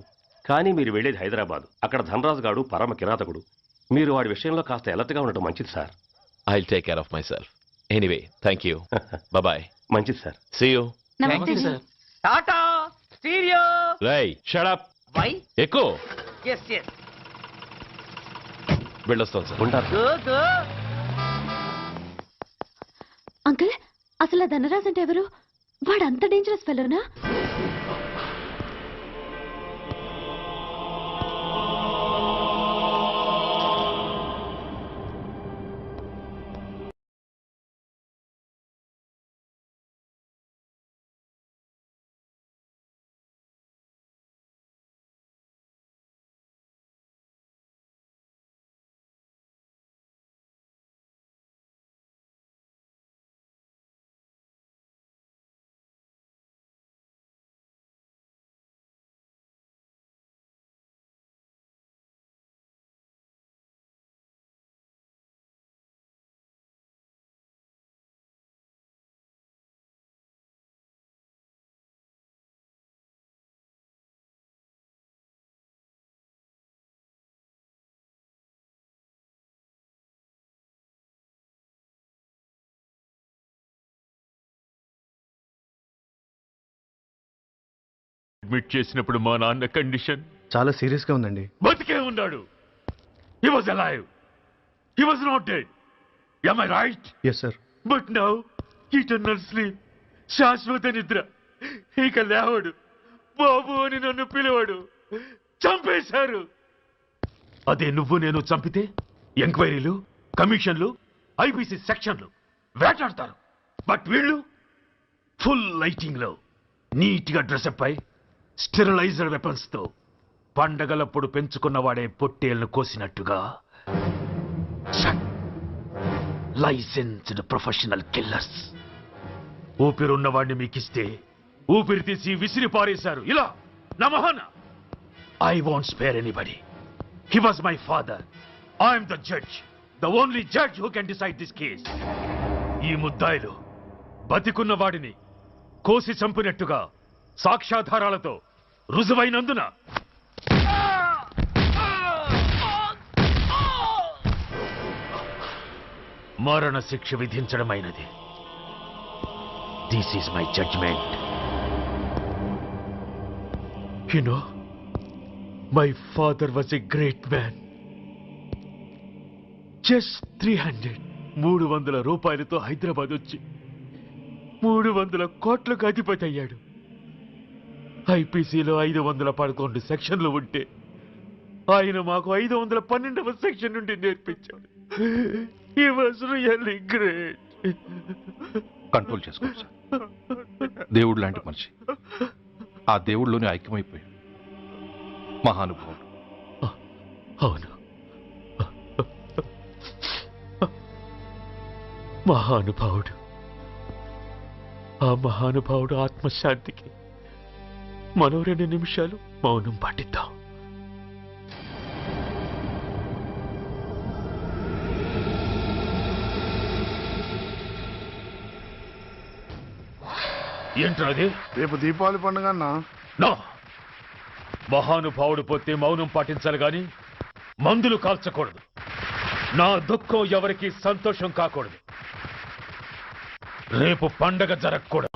కానీ మీరు వెళ్ళేది హైదరాబాద్. అక్కడ ధనరాజు గాడు పరమ కిరాతకుడు. మీరు వాడి విషయంలో కాస్త ఎలర్ట్గా ఉండటం మంచిది sir. I will take care of myself. Anyway, thank you. Bye. మంచిది sir. See you. Tata stereo. రై, షట్ అప్. వై? ఎక్కువ. Yes yes. వెళ్ళొస్తాను సార్. Go go. అంకుల్, అసలు ధనరాజ్ అంటే ఎవరు? వాడు అంత డేంజరస్ ఫెలోనా? అడ్మిట్ చేసినప్పుడు మా నాన్న కండిషన్ చాలా సీరియస్ గా ఉందండి. బతికే ఉన్నాడు. He was alive. He was not dead. Am I right? Yes, sir. But now, eternal sleep. శాశ్వత నిద్ర. ఇక లేవడు. బాబు అని నన్ను పిలవడు. చంపేశారు. అదే నువ్వు నేను చంపితే ఎంక్వైరీలు, కమిషన్లు, ఐపీసీ సెక్షన్లు వేటాడతారు. బట్ వీళ్ళు ఫుల్ లైటింగ్ లో నీట్ గా డ్రెస్అప్ అయి స్టెరిలైజర్ వెపన్స్ తో పండగలప్పుడు పెంచుకున్నవాడే పొట్టేళ్లను కోసినట్టుగా లైసెన్స్డ్ ప్రొఫెషనల్ కిల్లర్స్. ఊపిరున్నవాడిని మీకిస్తే ఊపిరి తీసి విసిరి పారేశారు. ఇలా నమహన. I won't spare anybody. He was my father. I'm the judge, the only judge who can decide this case. ఈ ముద్దాయిలు బతికున్న వాడిని కోసి చంపినట్టుగా సాక్ష్యాధారాలతో రుజువైనందున మరణ శిక్ష విధించడమైనది. This is my judgement. You know, my father was a great man. Just 300 రూపాయలతో హైదరాబాద్ వచ్చి 300 కోట్లకు అధిపతి అయ్యాడు. ఐపీసీలో 511 సెక్షన్లు ఉంటే ఆయన మాకు 512వ సెక్షన్ నుండి నేర్పించాడు. He was really great. Control చేసుకోండి సార్. దేవుడు లాంటి మనిషి, ఆ దేవుడిలోనే ఐక్యమైపోయాడు. మహానుభావుడు. అవును, మహానుభావుడు. ఆ మహానుభావుడు ఆత్మశాంతికి మనం 2 నిమిషాలు మౌనం పాటిద్దాం. ఏంట్రా అది? రేపు దీపావళి పండుగ అన్నా. నో, మహానుభావుడు పోతే మౌనం పాటించాలి గాని మందులు కాల్చకూడదు. నా దుఃఖం ఎవరికి సంతోషం కాకూడదు. రేపు పండగ జరగకూడదు.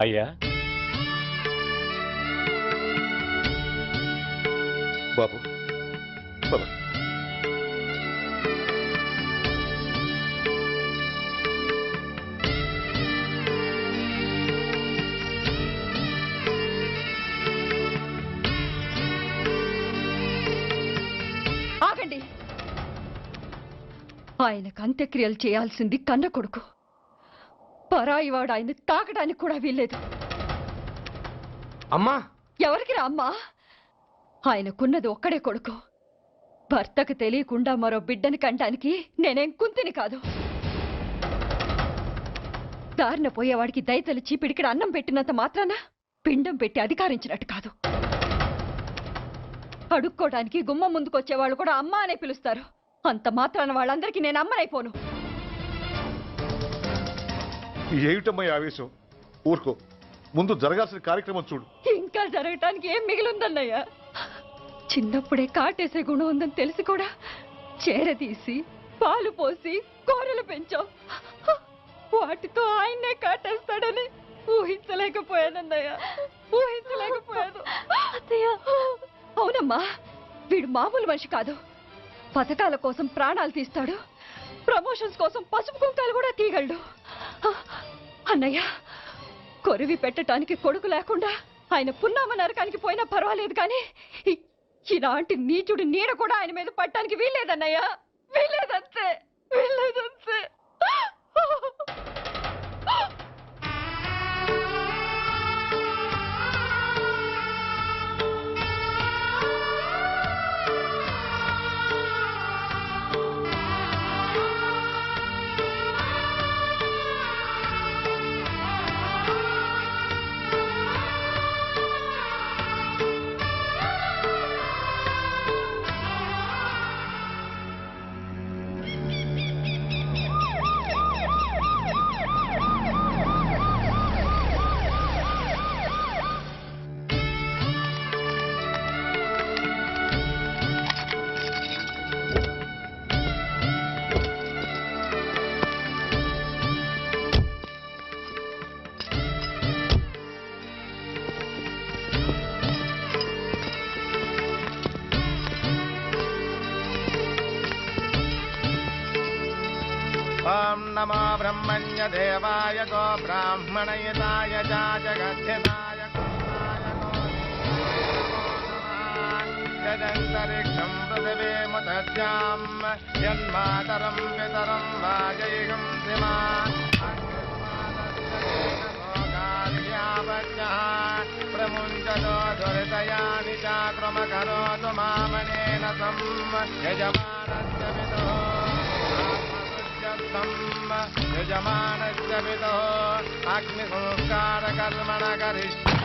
అయ్యా బాబు, బాబు ఆగండి. ఆయనకు అంత్యక్రియలు చేయాల్సింది కన్న కొడుకు. పరాయివాడు ఆయన తాకడానికి కూడా వీల్లేదు. అమ్మా, ఎవరికి రా అమ్మా? ఆయనకున్నది ఒక్కడే కొడుకు. భర్తకు తెలియకుండా మరో బిడ్డని కంటానికి నేనేం కుంతిని కాదు. దారిన పోయేవాడికి దయతలిచి పిడికిడ అన్నం పెట్టినంత మాత్రాన పిండం పెట్టి అధికారించినట్టు కాదు. అడుక్కోవడానికి గుమ్మం ముందుకొచ్చేవాళ్ళు కూడా అమ్మ అనే పిలుస్తారు. అంత మాత్రాన వాళ్ళందరికీ నేను అమ్మనైపోను. ఏమిటమ్మా ఈ ఆవేశం? ఊరుకో, ముందు జరగాల్సిన కార్యక్రమం చూడు. ఇంకా జరగటానికి ఏం మిగిలిందన్నయ్యా? చిన్నప్పుడే కాటేసే గుణం ఉందని తెలిసి కూడా చేరదీసి పాలు పోసి కూరలు పెంచాం. వాటితో ఆయన్నే కాటేస్తాడని ఊహించలేకపోయానన్నయ్య, ఊహించలేకపోయాను. అవునమ్మా, వీడు మామూలు మనిషి కాదు. పథకాల కోసం ప్రాణాలు తీస్తాడు, ప్రమోషన్స్ కోసం పసుపు కుంకాలు కూడా తీయగలడు. అన్నయ్య, కొరివి పెట్టడానికి కొడుకు లేకుండా ఆయన పున్నామ నరకానికి పోయినా పర్వాలేదు, కానీ ఇలాంటి నీచుడు నీడ కూడా ఆయన మీద పట్టడానికి వీల్లేదన్నయ్య, వీల్లేదంతే, వీల్లేదంతే. ఓం నమో బ్రహ్మణ్య దేవాయ గో బ్రాహ్మణయతాయ చ జగద్ధితాయ యదంతరిక్షం పృథివీముదస్యాం యన్మాతరం పితరం వాజయిగం దిమా ప్రముంచతో దురితయాని చాక్రమకరోతు మామనేన సం యజమానస్య పితో యజమానస్య పితో అగ్ని సంస్కార కర్మణ కరిష్యే.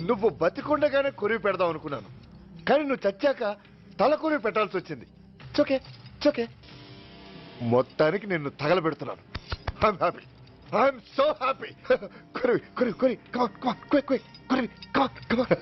నువ్వు బతికుండగానే కొరివి పెడదాం అనుకున్నాను, కానీ నువ్వు చచ్చాక తల కొరివి పెట్టాల్సి వచ్చింది. చోకే చోకే, మొత్తానికి నిన్ను తగలబెడుతున్నాను. I'm happy, I'm so happy. కొరివి కొరివి కొరి, కమాన్ కమాన్, క్విక్ క్విక్, కొరివి, కమాన్ కమాన్.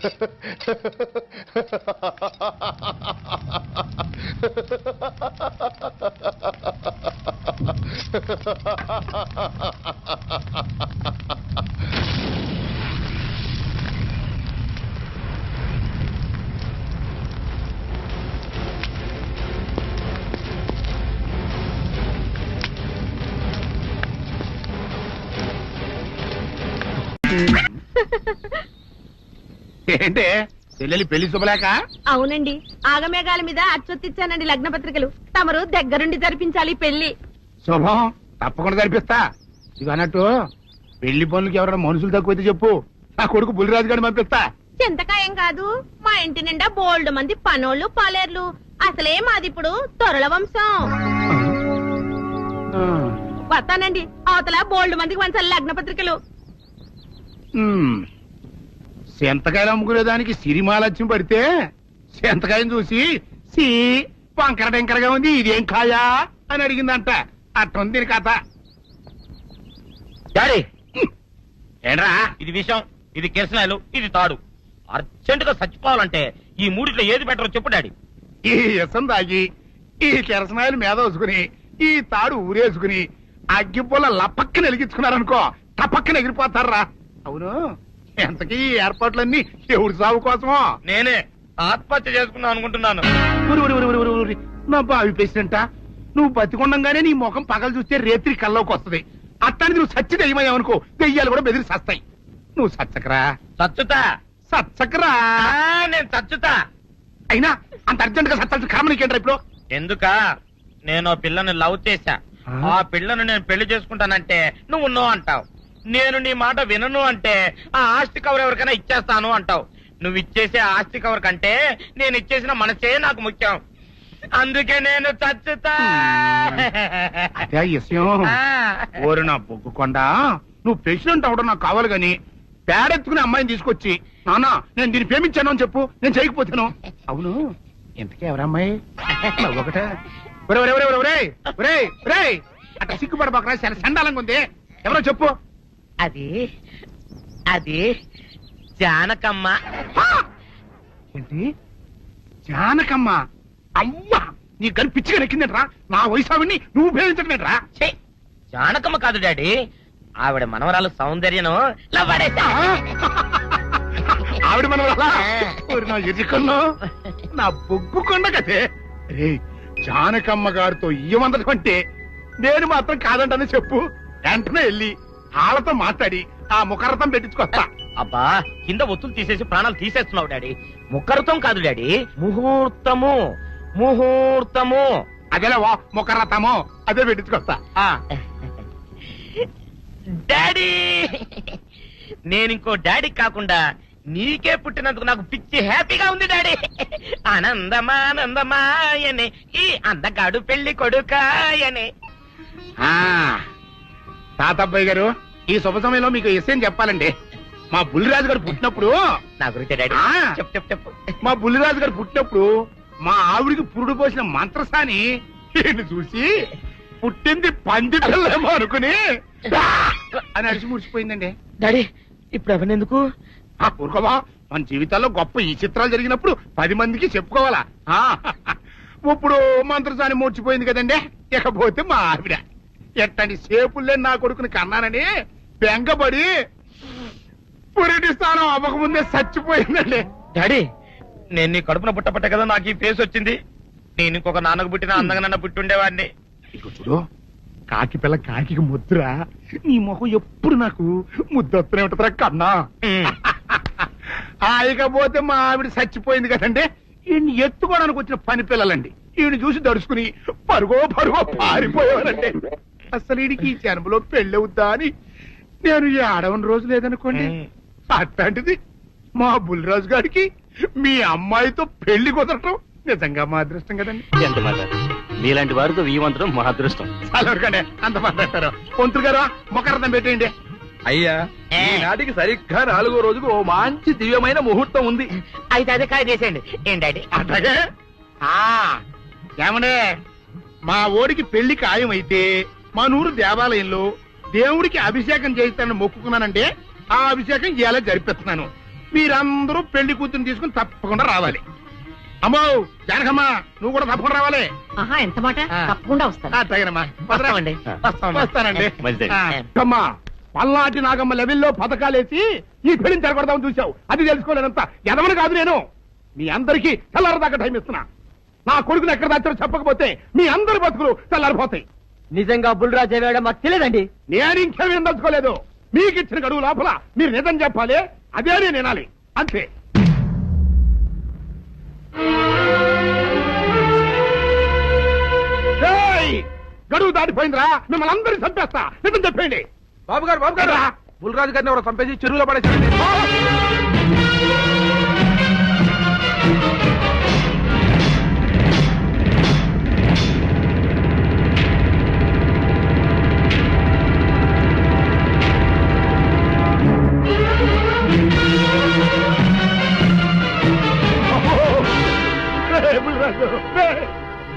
ఏంటే చెల్లెలి పెళ్లి శుభలేక? అవునండి, ఆగమేఘాల మీద అచ్చొత్తిచ్చానండి లగ్న పత్రికలు. తమరు దగ్గరుండి జరిపించాలి పెళ్లి. శుభం, తప్పకుండా జరిపిస్తా. ఇది అన్నట్టు పెళ్లి పనులకి ఎవరైనా మనుషులు తక్కువైతే చెప్పు, నా కొడుకు బుల్లిరాజు గారిని పంపిస్తా. చింతకాయం కాదు, మా ఇంటి నిండా బోల్డ్ మంది పనోళ్ళు పాలేర్లు. అసలే మాది ఇప్పుడు తొరల వంశం. వస్తానండి, అవతల బోల్డ్ మందికి వంచాలి లగ్న పత్రికలు. సెంతకాయలు అమ్ముకునేదానికి సిరిమాలత్యం పడితే సెంతకాయని చూసి సి వంకర టెంకరగా ఉంది, ఇదేం కాయా అని అడిగిందంట. అట్టుంది దీని కథ. డాడీ ఏంట్రా ఇది విషయం, ఇది కిరసనాయలు, ఇది తాడు. అర్జెంట్ గా చచ్చిపోవాలంటే ఈ మూడిట్లో ఏది బెటర్ చెప్పు డాడీ. ఈ ఇసం తాగి ఈ కిరసనాయలు మీద వేసుకుని ఈ తాడు ఊరేసుకుని అగ్గిపుల్ల లపక్కన వెలిగించుకున్నారనుకో, తపక్కన ఎగిరిపోతారా. అవును, ఎంతకీ ఈ ఏర్పాట్లన్నీ ఎవరి సాగు కోసమో? నేనే ఆత్మహత్య చేసుకుందాం అనుకుంటున్నాను. నా బావి పేసినంట, నువ్వు బతికొండంగానే నీ ముఖం పగలు చూస్తే రేత్రి కల్లోకి వస్తుంది. అట్టానికి నువ్వు సచ్చి దెయ్యమయ్యావనుకో, దెయ్యాలు కూడా బెదిరి సస్తాయి. నువ్వు సచ్చకరా. చచ్చుతా. సచ్చకరా. నేను చచ్చుతా. అయినా అంత అర్జెంట్ గా సత్తాల్సిన కర్మ నీకేంట్రా ఇప్పుడు? ఎందుక నేను పిల్లని లవ్ చేశా, ఆ పిల్లను నేను పెళ్లి చేసుకుంటానంటే నువ్వు నో అంటావు. నేను నీ మాట వినను అంటే ఆ ఆస్తి కవర్ ఎవరికైనా ఇచ్చేస్తాను అంటావు. నువ్వు ఇచ్చేసే ఆస్తి కవర్ కంటే నేను ఇచ్చేసిన మనసే నాకు ముఖ్యం. అందుకే నేను చచ్చుతా. అదే విషయం. ఓరు నా బొగ్గుకొండ, నువ్వు ప్రెసిడెంట్ అవడం నాకు కావాలి గాని పేడెత్తుకునే అమ్మాయిని తీసుకొచ్చి నానా నేను దీన్ని ప్రేమించాను అని చెప్పు, నేను చేయకపోతాను. అవును, ఎంతకే ఎవరమ్మాయి? ఒకటే అట్లా సిగ్గుపడబాకరా, చాలా సండాలంగా ఉంది. ఎవరో చెప్పు. అది అది జానకమ్మ. ఏంటి జానకమ్మ? అమ్మా, నీ గని పిచ్చిగా నెక్కిందంట్రా. నా వయసావిని నువ్వు ప్రేమించటమేట్రా? జానకమ్మ కాదు డాడీ, ఆవిడ మనవరాలు సౌందర్యను ఆవిడ మనవరాలా? నా ఎదుకల్లో నా బొగ్గు కొండ కదే. రే, జానకమ్మ గారితో ఇయ్యమందడం అంటే నేను మాత్రం కాదంటని చెప్పు. వెంటనే వెళ్ళి వాళ్ళతో మాట్లాడి ఆ ముఖరథం పెట్టించుకొస్తా. అబ్బా, కింద ఒత్తులు తీసేసి ప్రాణాలు తీసేస్తున్నావు డాడీ. ముఖరథం కాదు డాడీ, ముహూర్తము. ముహూర్తము అదేలా వా, ముఖరథము అదే పెట్టించుకొస్తా. డాడీ, నేను ఇంకో డాడీ కాకుండా నీకే పుట్టినందుకు నాకు పిచ్చి హ్యాపీగా ఉంది డాడీ. ఆనందమానందమాయనే ఈ అందగాడు పెళ్లి కొడుకాయనే. తాతబ్బాయి గారు, ఈ శుభ సమయంలో మీకు విషయం చెప్పాలండి. మా బుల్లిరాజు గారు పుట్టినప్పుడు నా గురించి డాడీ చెప్పు. మా బుల్లిరాజు గారు పుట్టినప్పుడు మా ఆవిడికి పురుడు పోసిన మంత్రసాని ఈయన్ని చూసి పుట్టింది పంది పిల్లేమో అనుకుని అని అడిచి ముడిచిపోయిందండి. డాడీ ఇప్పుడు ఎవరినెందుకు? ఊరుకోవా, మన జీవితాల్లో గొప్ప ఈ చిత్రాలు జరిగినప్పుడు 10 మందికి చెప్పుకోవాలా. ఇప్పుడు మంత్రసాని మూర్చిపోయింది కదండి. ఇకపోతే మా ఆవిడ ఎట్టండి సేపుల్లే నా కొడుకుని కన్నానని బెంగపడి పురిటి స్థానం అవ్వకముందే చచ్చిపోయిందండి. డాడీ, నేను నీ కడుపున పుట్టపట్ట కదా నాకు ఈ ఫేస్ వచ్చింది. నేను ఇంకొక నాన్నకు పుట్టిన అందంగా నన్ను పుట్టుండేవాడిని. ఇక చూడు, కాకి పిల్ల కాకి ముద్దురా. నీ మొహం ఎప్పుడు నాకు ముద్దొత్తనే ఉంటుందిరా కన్నా. ఇకపోతే మా ఆవిడ చచ్చిపోయింది కదండి. ఈయన్ని ఎత్తుకోవడానికి వచ్చిన పని పిల్లలండి. ఈయన చూసి దడుచుకుని పరుగో పారిపోయేవారండి. అసలు ఈడికి ఈ జన్మలో పెళ్ళవుద్దా అని నేను ఈ ఆడవని రోజు లేదనుకోండి. అట్లాంటిది మా బుల్లిరాజు గారికి మీ అమ్మాయితో పెళ్లి కుదరటం నిజంగా మా అదృష్టం కదండి. ఎంత మాట మీలాంటి వారితో వీయమంతరం మా అదృష్టం. అలాగే అంత మాట్లాడతారు. పొంతులు గారు మొక్కరథం పెట్టేయండి. అయ్యా ఈనాటికి సరిగ్గా 4వ రోజుకు ఓ మంచి దివ్యమైన ముహూర్తం ఉంది. అయితే అదే కాయ చేసేయండి. ఏంటండి అట్లాగే ఏమండే, మా ఓడికి పెళ్లి ఖాయం అయితే మా నూరు దేవాలయంలో దేవుడికి అభిషేకం చేయిస్తానని మొక్కుకున్నానంటే ఆ అభిషేకం ఇలా జరిపిస్తున్నాను. మీరందరూ పెళ్లి కూతురు తీసుకుని తప్పకుండా రావాలి. అమ్మో జానకమ్మ, నువ్వు కూడా తప్పకుండా రావాలి. ఎంత మాట, తప్పకుండా వస్తాను. అట్లాగేనమ్మా, వస్తామండి. వస్తానండి. మంచిదండి. అమ్మా, పల్నాటి నాగమ్మ లెవెల్లో పథకాలేసి ఈ పెళ్లిని జరగొడదామని చూసావు. అది తెలుసుకోలేనంత ఎదవని కాదు నేను. మీ అందరికీ తెల్లారదాకా టైం ఇస్తున్నా. నా కొడుకుని ఎక్కడ దాచారో చెప్పకపోతే మీ అందరి బతుకులు తెల్లారిపోతాయి. నిజంగా బుల్రాజు వేయడం మాకు తెలియదండి. నేను ఇంకేమీ దలుచుకోలేదు. మీకు ఇచ్చిన గడువు లోపల మీరు నిజం చెప్పాలి, అదే నేను వినాలి, అంతే. గడువు దాటిపోయిందిరా, మిమ్మల్ని అందరినీ చంపేస్తా. నిజం చెప్పండి. బాబు గారు బుల్రాజు గారిని ఎవరో చంపేసి చెరువులో పడేసి.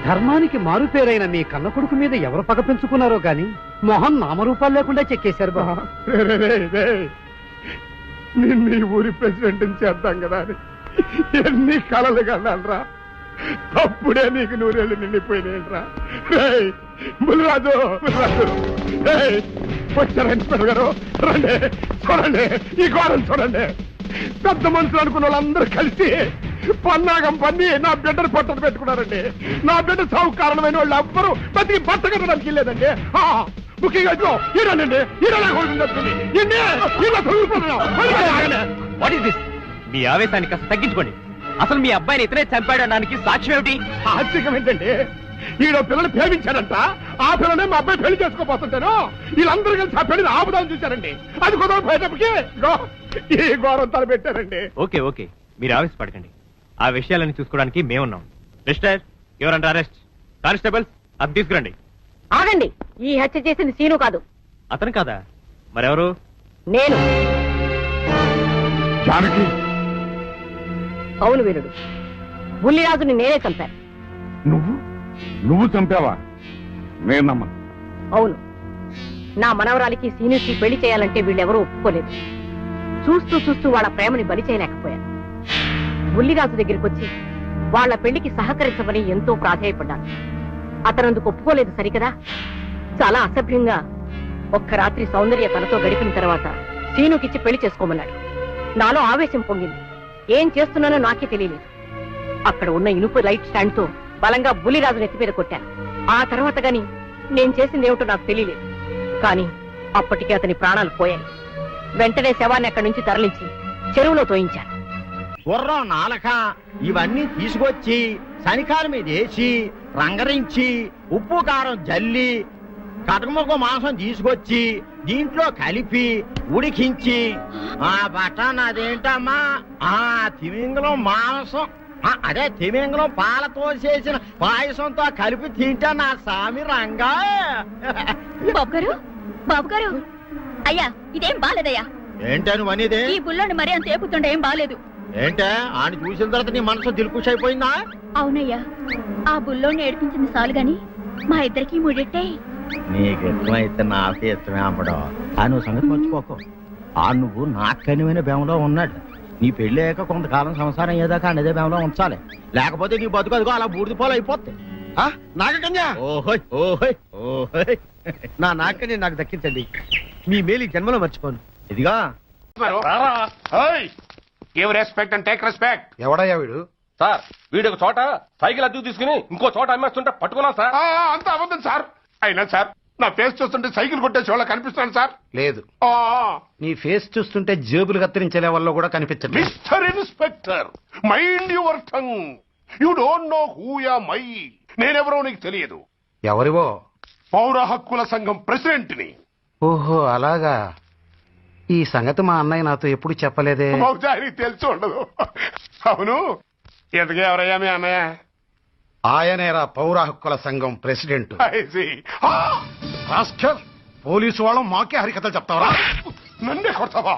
ధర్మానికి మారుపేరైన మీ కన్న కొడుకు మీద ఎవరు పగ పెంచుకున్నారో గాని మొహం నామరూపాలు లేకుండా చెక్కేశారు బాబా. నిన్ను ఈ ఊరి ప్రెసిడెంట్ చేద్దాం కదా అని ఎన్ని కలలు కన్నారా. అప్పుడే నీకు 100 ఏళ్ళు నిండిపోయినాయిరా. బుల్రాజు వచ్చారా ఇన్స్పెక్టర్ గారు? రండి, చూడండి ఈ ఘోరం చూడండి. పెద్ద మనుషులు అనుకున్న వాళ్ళందరూ కలిసి పన్నాగం పన్ని నా బిడ్డను పట్టలు పెట్టుకున్నారండి. నా బిడ్డ సాగు కారణమైన వాళ్ళు ఎవ్వరూ బతికి బట్ట కట్టడానికి లేదండి. ముఖ్యంగా ఈడనండి, ఈడలా కొడుకుంటుంది. మీ ఆవేశాన్ని కాస్త తగ్గించుకోండి. అసలు మీ అబ్బాయిని ఇతనే చంపాడడానికి సాక్ష్యం ఏమిటి? ఆశ్చర్యం ఏంటండి, ఈడో పిల్లలు ప్రేమించాడంట. ఆ పిల్లనే మా అబ్బాయి పెళ్లి చేసుకోపోతుంటాను. వీళ్ళందరూ కలిసి ఆ పెళ్లిని ఆపుదాన్ని చూశారండి. అది కుదరపోయేటప్పటికి ఈ ఘోరం తలపెట్టారండి. ఓకే ఓకే, మీరు ఆవేశపడకండి. ఆ విషయాలను చూసుకోవడానికి మేమున్నాం. Mister, your under arrest. Constables, అది తీసుకురండి. ఆగండి, ఈ హత్య చేసింది సీను కాదు. అతను కాదా? మరెవరు? నేను. జానకి. అవును వీరుడు, బుల్లిరాజుని నేనే చంపాను. నువ్వు చంపావా? నేను నమ్మను. అవును, నా మనవరాలికి సీనుకి పెళ్లి చేయాలంటే వీళ్ళెవరూ ఒప్పుకోలేదు. చూస్తూ చూస్తూ వాళ్ళ ప్రేమని బలి చేయలేకపోయాను. బుల్లిరాజు దగ్గరికి వచ్చి వాళ్ళ పెళ్లికి సహకరించమని ఎంతో ప్రాధేయపడ్డాను. అతనందుకు ఒప్పుకోలేదు సరికదా. చాలా అసభ్యంగా ఒక్క రాత్రి సౌందర్య తనతో గడిపిన తర్వాత సీనుకిచ్చి పెళ్లి చేసుకోమన్నాడు. నాలో ఆవేశం పొంగింది. ఏం చేస్తున్నానో నాకే తెలియలేదు. అక్కడ ఉన్న ఇనుప లైట్ స్టాండ్ తో బలంగా బుల్లిరాజు నెత్తి మీద కొట్టాను. ఆ తర్వాత గాని నేను చేసిందేమిటో నాకు తెలియలేదు. కానీ అప్పటికే అతని ప్రాణాలు పోయాయి. వెంటనే శవాన్ని అక్కడి నుంచి తరలించి చెరువులో తోయించాను. గుర్రం నాలక ఇవన్నీ తీసుకొచ్చి శనికాల మీద వేసి రంగరించి ఉప్పు కారం జల్లి కటకముఖ మాంసం తీసుకొచ్చి దీంట్లో కలిపి ఉడికించి ఆ బటన్ అదేంటమ్మా తిమింగలం మాంసం అదే తిమింగలం పాలతో చేసిన పాయసంతో కలిపి తింటా నా సామి రంగా. బాబు గారు అయ్యా, ఇదేం బాలేదయ్యా. ఏంటా నువ్వు అనేది? ఈ బుల్లోని మరీ అంత ఏపుతుండే ఏం బాలేదు. ఏంటే ఆయన చూసిన తర్వాత నీ మనసు దిల్కుష్ అయిపోయిందా? అవునయ్యా, ఆ బుల్లోని ఏడిపించింది చాలు గాని మా ఇద్దరికి ముడిట్టే. నీకు ఇష్టమైతే నాకే ఇష్టమే అమ్మడం. ఆ నువ్వు సంగతి మర్చిపోకు. ఆ నువ్వు నాకు కనివైన బేమలో ఉన్నాడు. నీ పెళ్లి అయ్యాక కొంతకాలం సంసారం ఏదాకా అన్నదే బేమలో ఉంచాలి. లేకపోతే నీ బతుకు అదిగో అలా బూడిదిపోలు అయిపోద్ది. నాగకన్యా, ఓహోయ్ ఓహోయ్ ఓహోయ్, నా నాగకన్య నాకు దక్కించండి. మీ మేలు ఈ జన్మలో మర్చిపోను. ఇదిగా give respect and take respect. ఎవడయ్యా వీడు? సార్, వీడు ఒక చోట సైకిల్ అద్దెకు తీసుకుని ఇంకో చోట అమ్మేస్తుంటే పట్టుకున్నాం సార్. అంతా అబద్ధం సార్. అయినా సార్, నా ఫేస్ చూస్తుంటే సైకిల్ కొట్టేసి వాళ్ళ కనిపిస్తాను సార్. లేదు, నీ ఫేస్ చూస్తుంటే జేబులు కత్తిరించే లెవెల్లో కూడా కనిపించదు. Mister inspector, mind your tongue. You don't know who am I. నేనెవరో నీకు తెలియదు. ఎవరివో? పౌర హక్కుల సంఘం ప్రెసిడెంట్ ని. ఓహో అలాగా. ఈ సంగతి మా అన్నయ్య నాతో ఎప్పుడు చెప్పలేదే. బహుశా ఆయనకి తెలిసి ఉండదు. అవును, ఎదగా ఎవరయ్యా మీ అన్నయ్య? ఆయనేరా పౌర హక్కుల సంఘం president. I see. Rascal, police వాళ్ళం మాకే హరికథలు చెప్తావరా? నన్నే కొడతావా?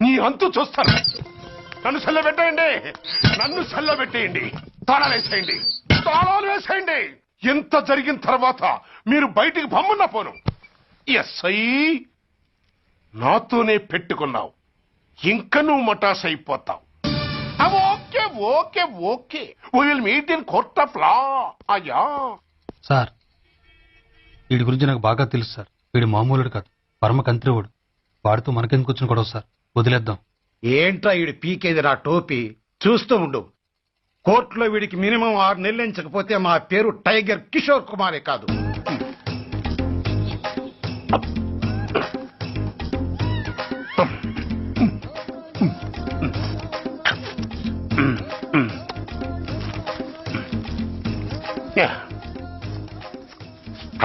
నీ అంతు చూస్తాను. నన్ను సెల్ల పెట్టేయండి, నన్ను సెల్ల పెట్టేయండి, తాళాలు వేసేయండి, తాళాలు వేసేయండి. ఎంత జరిగిన తర్వాత మీరు బయటికి బొమ్మన్న పోను. ఎస్ఐ నాతోనే పెట్టుకున్నావు, ఇంకా నువ్వు మటాస్ అయిపోతావు. Okay okay okay, will meet in court of law. అయ్యా సార్, వీడి గురించి నాకు బాగా తెలుసు సార్. వీడి మామూలుడు కాదు, పరమ కంత్రివుడు. వాడితో మనకెందుకు వచ్చిన గొడవ సార్, వదిలేద్దాం. ఏంట్రా వీడి పీకేది నా టోపీ? చూస్తూ ఉండు. కోర్టులో వీడికి మినిమం 6 నెలలు ఎంచకపోతే మా పేరు టైగర్ కిషోర్ కుమారే కాదు.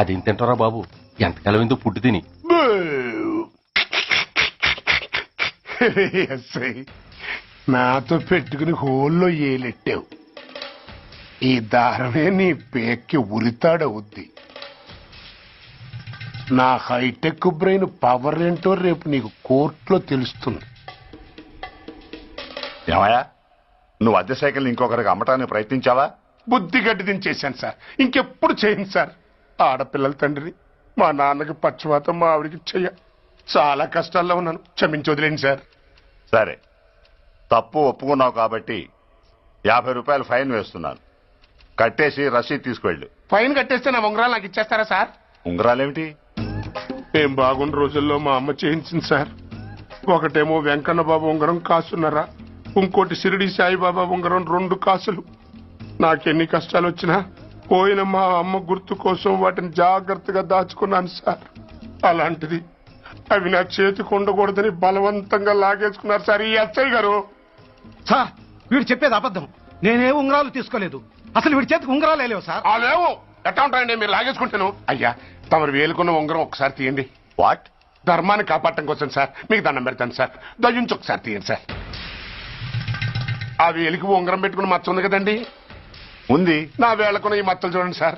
అదేం తింటారా బాబు, ఎంతకాలం ఎందుకు పుట్టి తిని. ఎస్ఐ నాతో పెట్టుకుని హోల్లో ఏలెట్టావు. ఈ దారమే నీ పేక్కి ఉరితాడవుద్ది. నా హైటెక్ బ్రెయిన్ పవర్ ఏంటో రేపు నీకు కోర్టులో తెలుస్తుంది. ఏమయ్యా, నువ్వు అద్దె సైకిల్ ఇంకొకరికి అమ్మటానికి ప్రయత్నించావా? బుద్ధి గడ్డి దించేశాను సార్, ఇంకెప్పుడు చేయను సార్. ఆడపిల్లల తండ్రిని, మా నాన్నకి పక్షవాతం, మా ఆవిడికి చెయ్య. చాలా కష్టాల్లో ఉన్నాను, క్షమించి వదిలేండి సార్. సరే, తప్పు ఒప్పుకున్నావు కాబట్టి 50 రూపాయలు ఫైన్ వేస్తున్నాను. కట్టేసి రసీదు తీసుకువెళ్ళు. ఫైన్ కట్టేస్తే నా ఉంగరాలు నాకు ఇచ్చేస్తారా సార్? ఉంగరాలేమిటి? ఏం బాగున్న రోజుల్లో మా అమ్మ చేయించింది సార్. ఒకటేమో వెంకన్న బాబు ఉంగరం కాసున్నరా, ఇంకోటి షిరిడి సాయిబాబా ఉంగరం 2 కాసులు. నాకెన్ని కష్టాలు వచ్చినా పోయిన మా అమ్మ గుర్తు కోసం వాటిని జాగ్రత్తగా దాచుకున్నాను సార్. అలాంటిది అవి నా చేతికి ఉండకూడదని బలవంతంగా లాగేసుకున్నారు సార్ ఈ ఎస్ఐ గారు. సార్, వీడు చెప్పేది అబద్ధం. నేనే ఉంగరాలు తీసుకోలేదు. అసలు వీడి చేతికి ఉంగరాలు లేవు సార్. లేవు, ఎట్లా ఉంటాయండి మీరు లాగేసుకుంటాను. అయ్యా, తమరు వేలుకున్న ఉంగరం ఒకసారి తీయండి. వాట్? ధర్మాన్ని కాపాడటం కోసం సార్, మీకు దండం పెడతాను సార్. దయ్యుంచి ఒకసారి తీయండి సార్. ఆ వేలికి ఉంగరం పెట్టుకుని మచ్చ ఉంది కదండి, ఉంది. నా వేళకున్న ఈ మచ్చలు చూడండి సార్.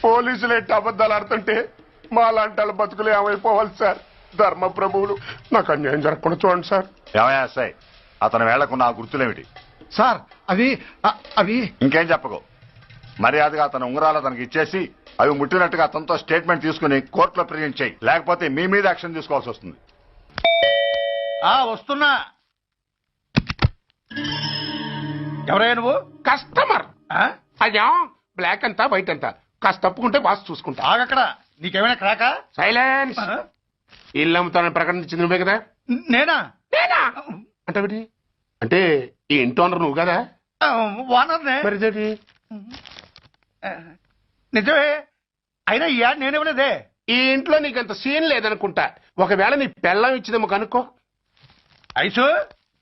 పోలీసులు ఎట్టి అబద్ధాలు ఆడుతుంటే మా లాంటి వాళ్ళ బతుకులు ఏమైపోవాలి సార్. ధర్మ ప్రభువులు, నాకు అన్యాయం జరగకుండా చూడండి సార్. ఏమయ్యా సార్, అతని వేళకున్న ఆ గుర్తులేమిటి? సార్, అవి ఇంకేం చెప్పకు. మర్యాదగా అతని ఉంగరాలు అతనికి ఇచ్చేసి అవి ముట్టినట్టుగా అతనితో స్టేట్మెంట్ తీసుకుని కోర్టులో ప్రజెంట్ చేయి. లేకపోతే మీ మీద యాక్షన్ తీసుకోవాల్సి వస్తుంది. వస్తున్నా. ఎవరయ్యా నువ్వు? కస్టమర్. అయ్యా, బ్లాక్ అంతా వైట్ అంతా కాస్త తప్పుకుంటే బాస్ చూసుకుంటా. ఆగక్కడ, నీకేమైనా క్రాకా? సైలెన్స్. ఇల్లు అమ్ముతానని ప్రకటించింది నువ్వే కదా? నేనా? అంటే అంటే ఈ ఇంటి ఓనర్ నువ్వు కదా? ఓనర్నే. మరి ఇదేంటి? నిజమే, అయినా ఈ యాడ్ నేనేమలేదే. ఈ ఇంట్లో నీకంత సీన్ లేదనుకుంటా. ఒకవేళ నీ పెళ్ళం ఇచ్చిందేమో కనుక్కో.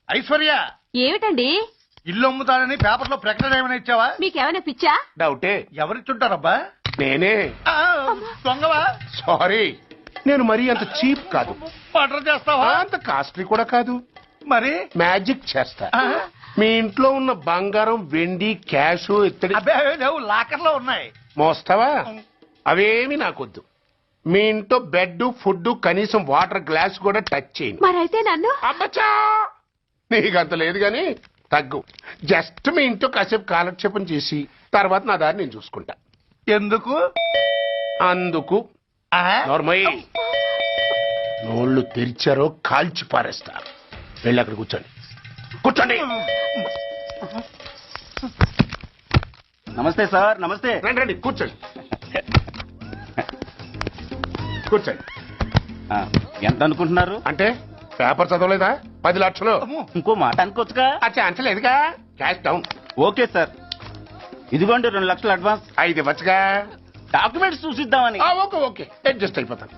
ఐశ్వర్య, ఏమిటండి? ఇల్లు అమ్ముతానని పేపర్లో ప్రకటన ఏమైనా ఇచ్చావా? మీకేమైనా పిచ్చా? డౌటే. ఎవరిచ్చుంటారబ్బా? నేనే. దొంగవా? సారీ, నేను మరీ అంత చీప్ కాదు. మర్డర్ చేస్తావా? అంత కాస్ట్లీ కూడా కాదు. మరి మ్యాజిక్ చేస్తా. మీ ఇంట్లో ఉన్న బంగారం, వెండి, క్యాష్, ఇత్తడి లేవు, లాకర్లో ఉన్నాయి. మోస్తావా? అవేమి నాకొద్దు. మీ ఇంట్లో బెడ్, ఫుడ్, కనీసం వాటర్ గ్లాస్ కూడా టచ్ చేయండి. మరైతే నన్ను అబ్బచ్చా, నీకంత లేదు గాని తగ్గు. జస్ట్ మీ ఇంట్లో కాసేపు కాలక్షేపం చేసి తర్వాత నా దారి నేను చూసుకుంటా. ఎందుకు? అందుకు. నోర్మయ్య, నోళ్ళు తెరిచారో కాల్చి పారేస్తారు. వెళ్ళి అక్కడ కూర్చోండి. కూర్చోండి. నమస్తే సార్. నమస్తే. రండి రండి, కూర్చోండి. కూర్చోండి. ఎంత అనుకుంటున్నారు? అంటే పేపర్ చదవలేదా? 10 లక్షలు. ఇంకో మాట అనుకోవచ్చుగా. అంచలేదుగా. Cash down. ఓకే సార్, ఇదిగోండి 2 లక్షలు అడ్వాన్స్. 5 ఇవ్వచ్చుగా. డాక్యుమెంట్స్ చూసిద్దామని. ఓకే ఓకే, అడ్జస్ట్ అయిపోతాను.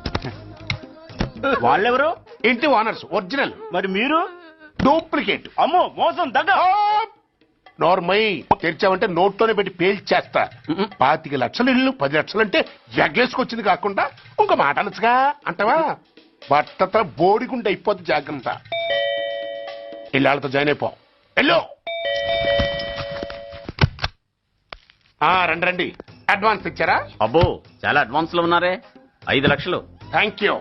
వాళ్ళెవరు? ఇంటి ఓనర్స్, ఒరిజినల్. మరి మీరు? డూప్లికేట్. అమ్మో, మోసం, దగ్గర. నోర్మై, తెరిచావంటే నోట్లోనే పెట్టి పేల్చేస్తా. 25 లక్షలు ఇల్లు 10 లక్షలు అంటే ఎగ్గేసుకొచ్చింది కాకుండా ఇంకో మాట అనొచ్చుగా. అంటావా? బట్టతో బోడిగుండి అయిపోద్ది, జాగ్రత్త. ఇళ్ళతో జాయిన్ అయిపో. వెళ్ళు. రండి రండి. అడ్వాన్స్ ఇచ్చారా? అబ్బో చాలా అడ్వాన్స్ లో ఉన్నారే. 5 లక్షలు. Thank you.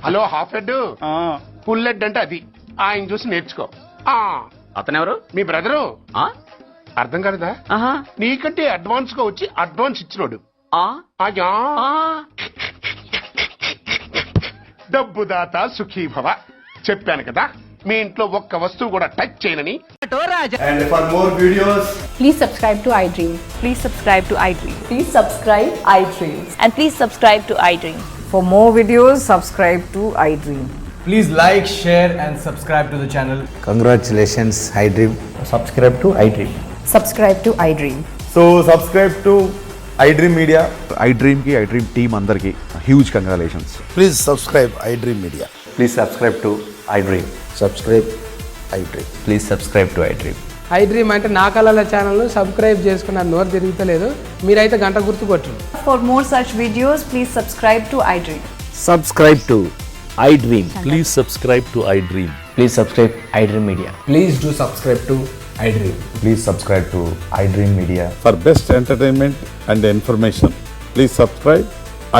Hello half head, full head అంటే అది. ఆయన చూసి నేర్చుకో. అతనెవరు? మీ బ్రదరు. అర్థం కాలేదా? నీకంటే అడ్వాన్స్ గా వచ్చి అడ్వాన్స్ ఇచ్చినోడు. డబ్బు దాత సుఖీభవ. చెప్పాను కదా, మీ ఇంట్లో ఒక్క వస్తువు కూడా టచ్ చేయనని. And for more videos, Please subscribe to iDream. Please subscribe to iDream. Please subscribe iDream. And please subscribe to iDream. For more videos, subscribe to iDream. please like, share and subscribe to the channel. Congratulations, iDream. Subscribe to iDream. Subscribe to iDream. So subscribe to iDream Media. iDream ki iDream team andarki huge congratulations. Please subscribe iDream Media. Please subscribe to iDream. Subscribe iDream. Please subscribe to iDream. iDream అంటే నా కళల channel subscribe చేసుకున్న నోరు తిరుగుతలేదు. మీరైతే గంట గుర్తు కొట్టండి. For more such videos, please subscribe to iDream. Subscribe to iDream. Please subscribe to iDream. Please subscribe iDream Media. Please do subscribe to iDream. Please subscribe to iDream Media. For best entertainment and information, please subscribe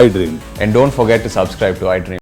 iDream. And don't forget to subscribe to iDream.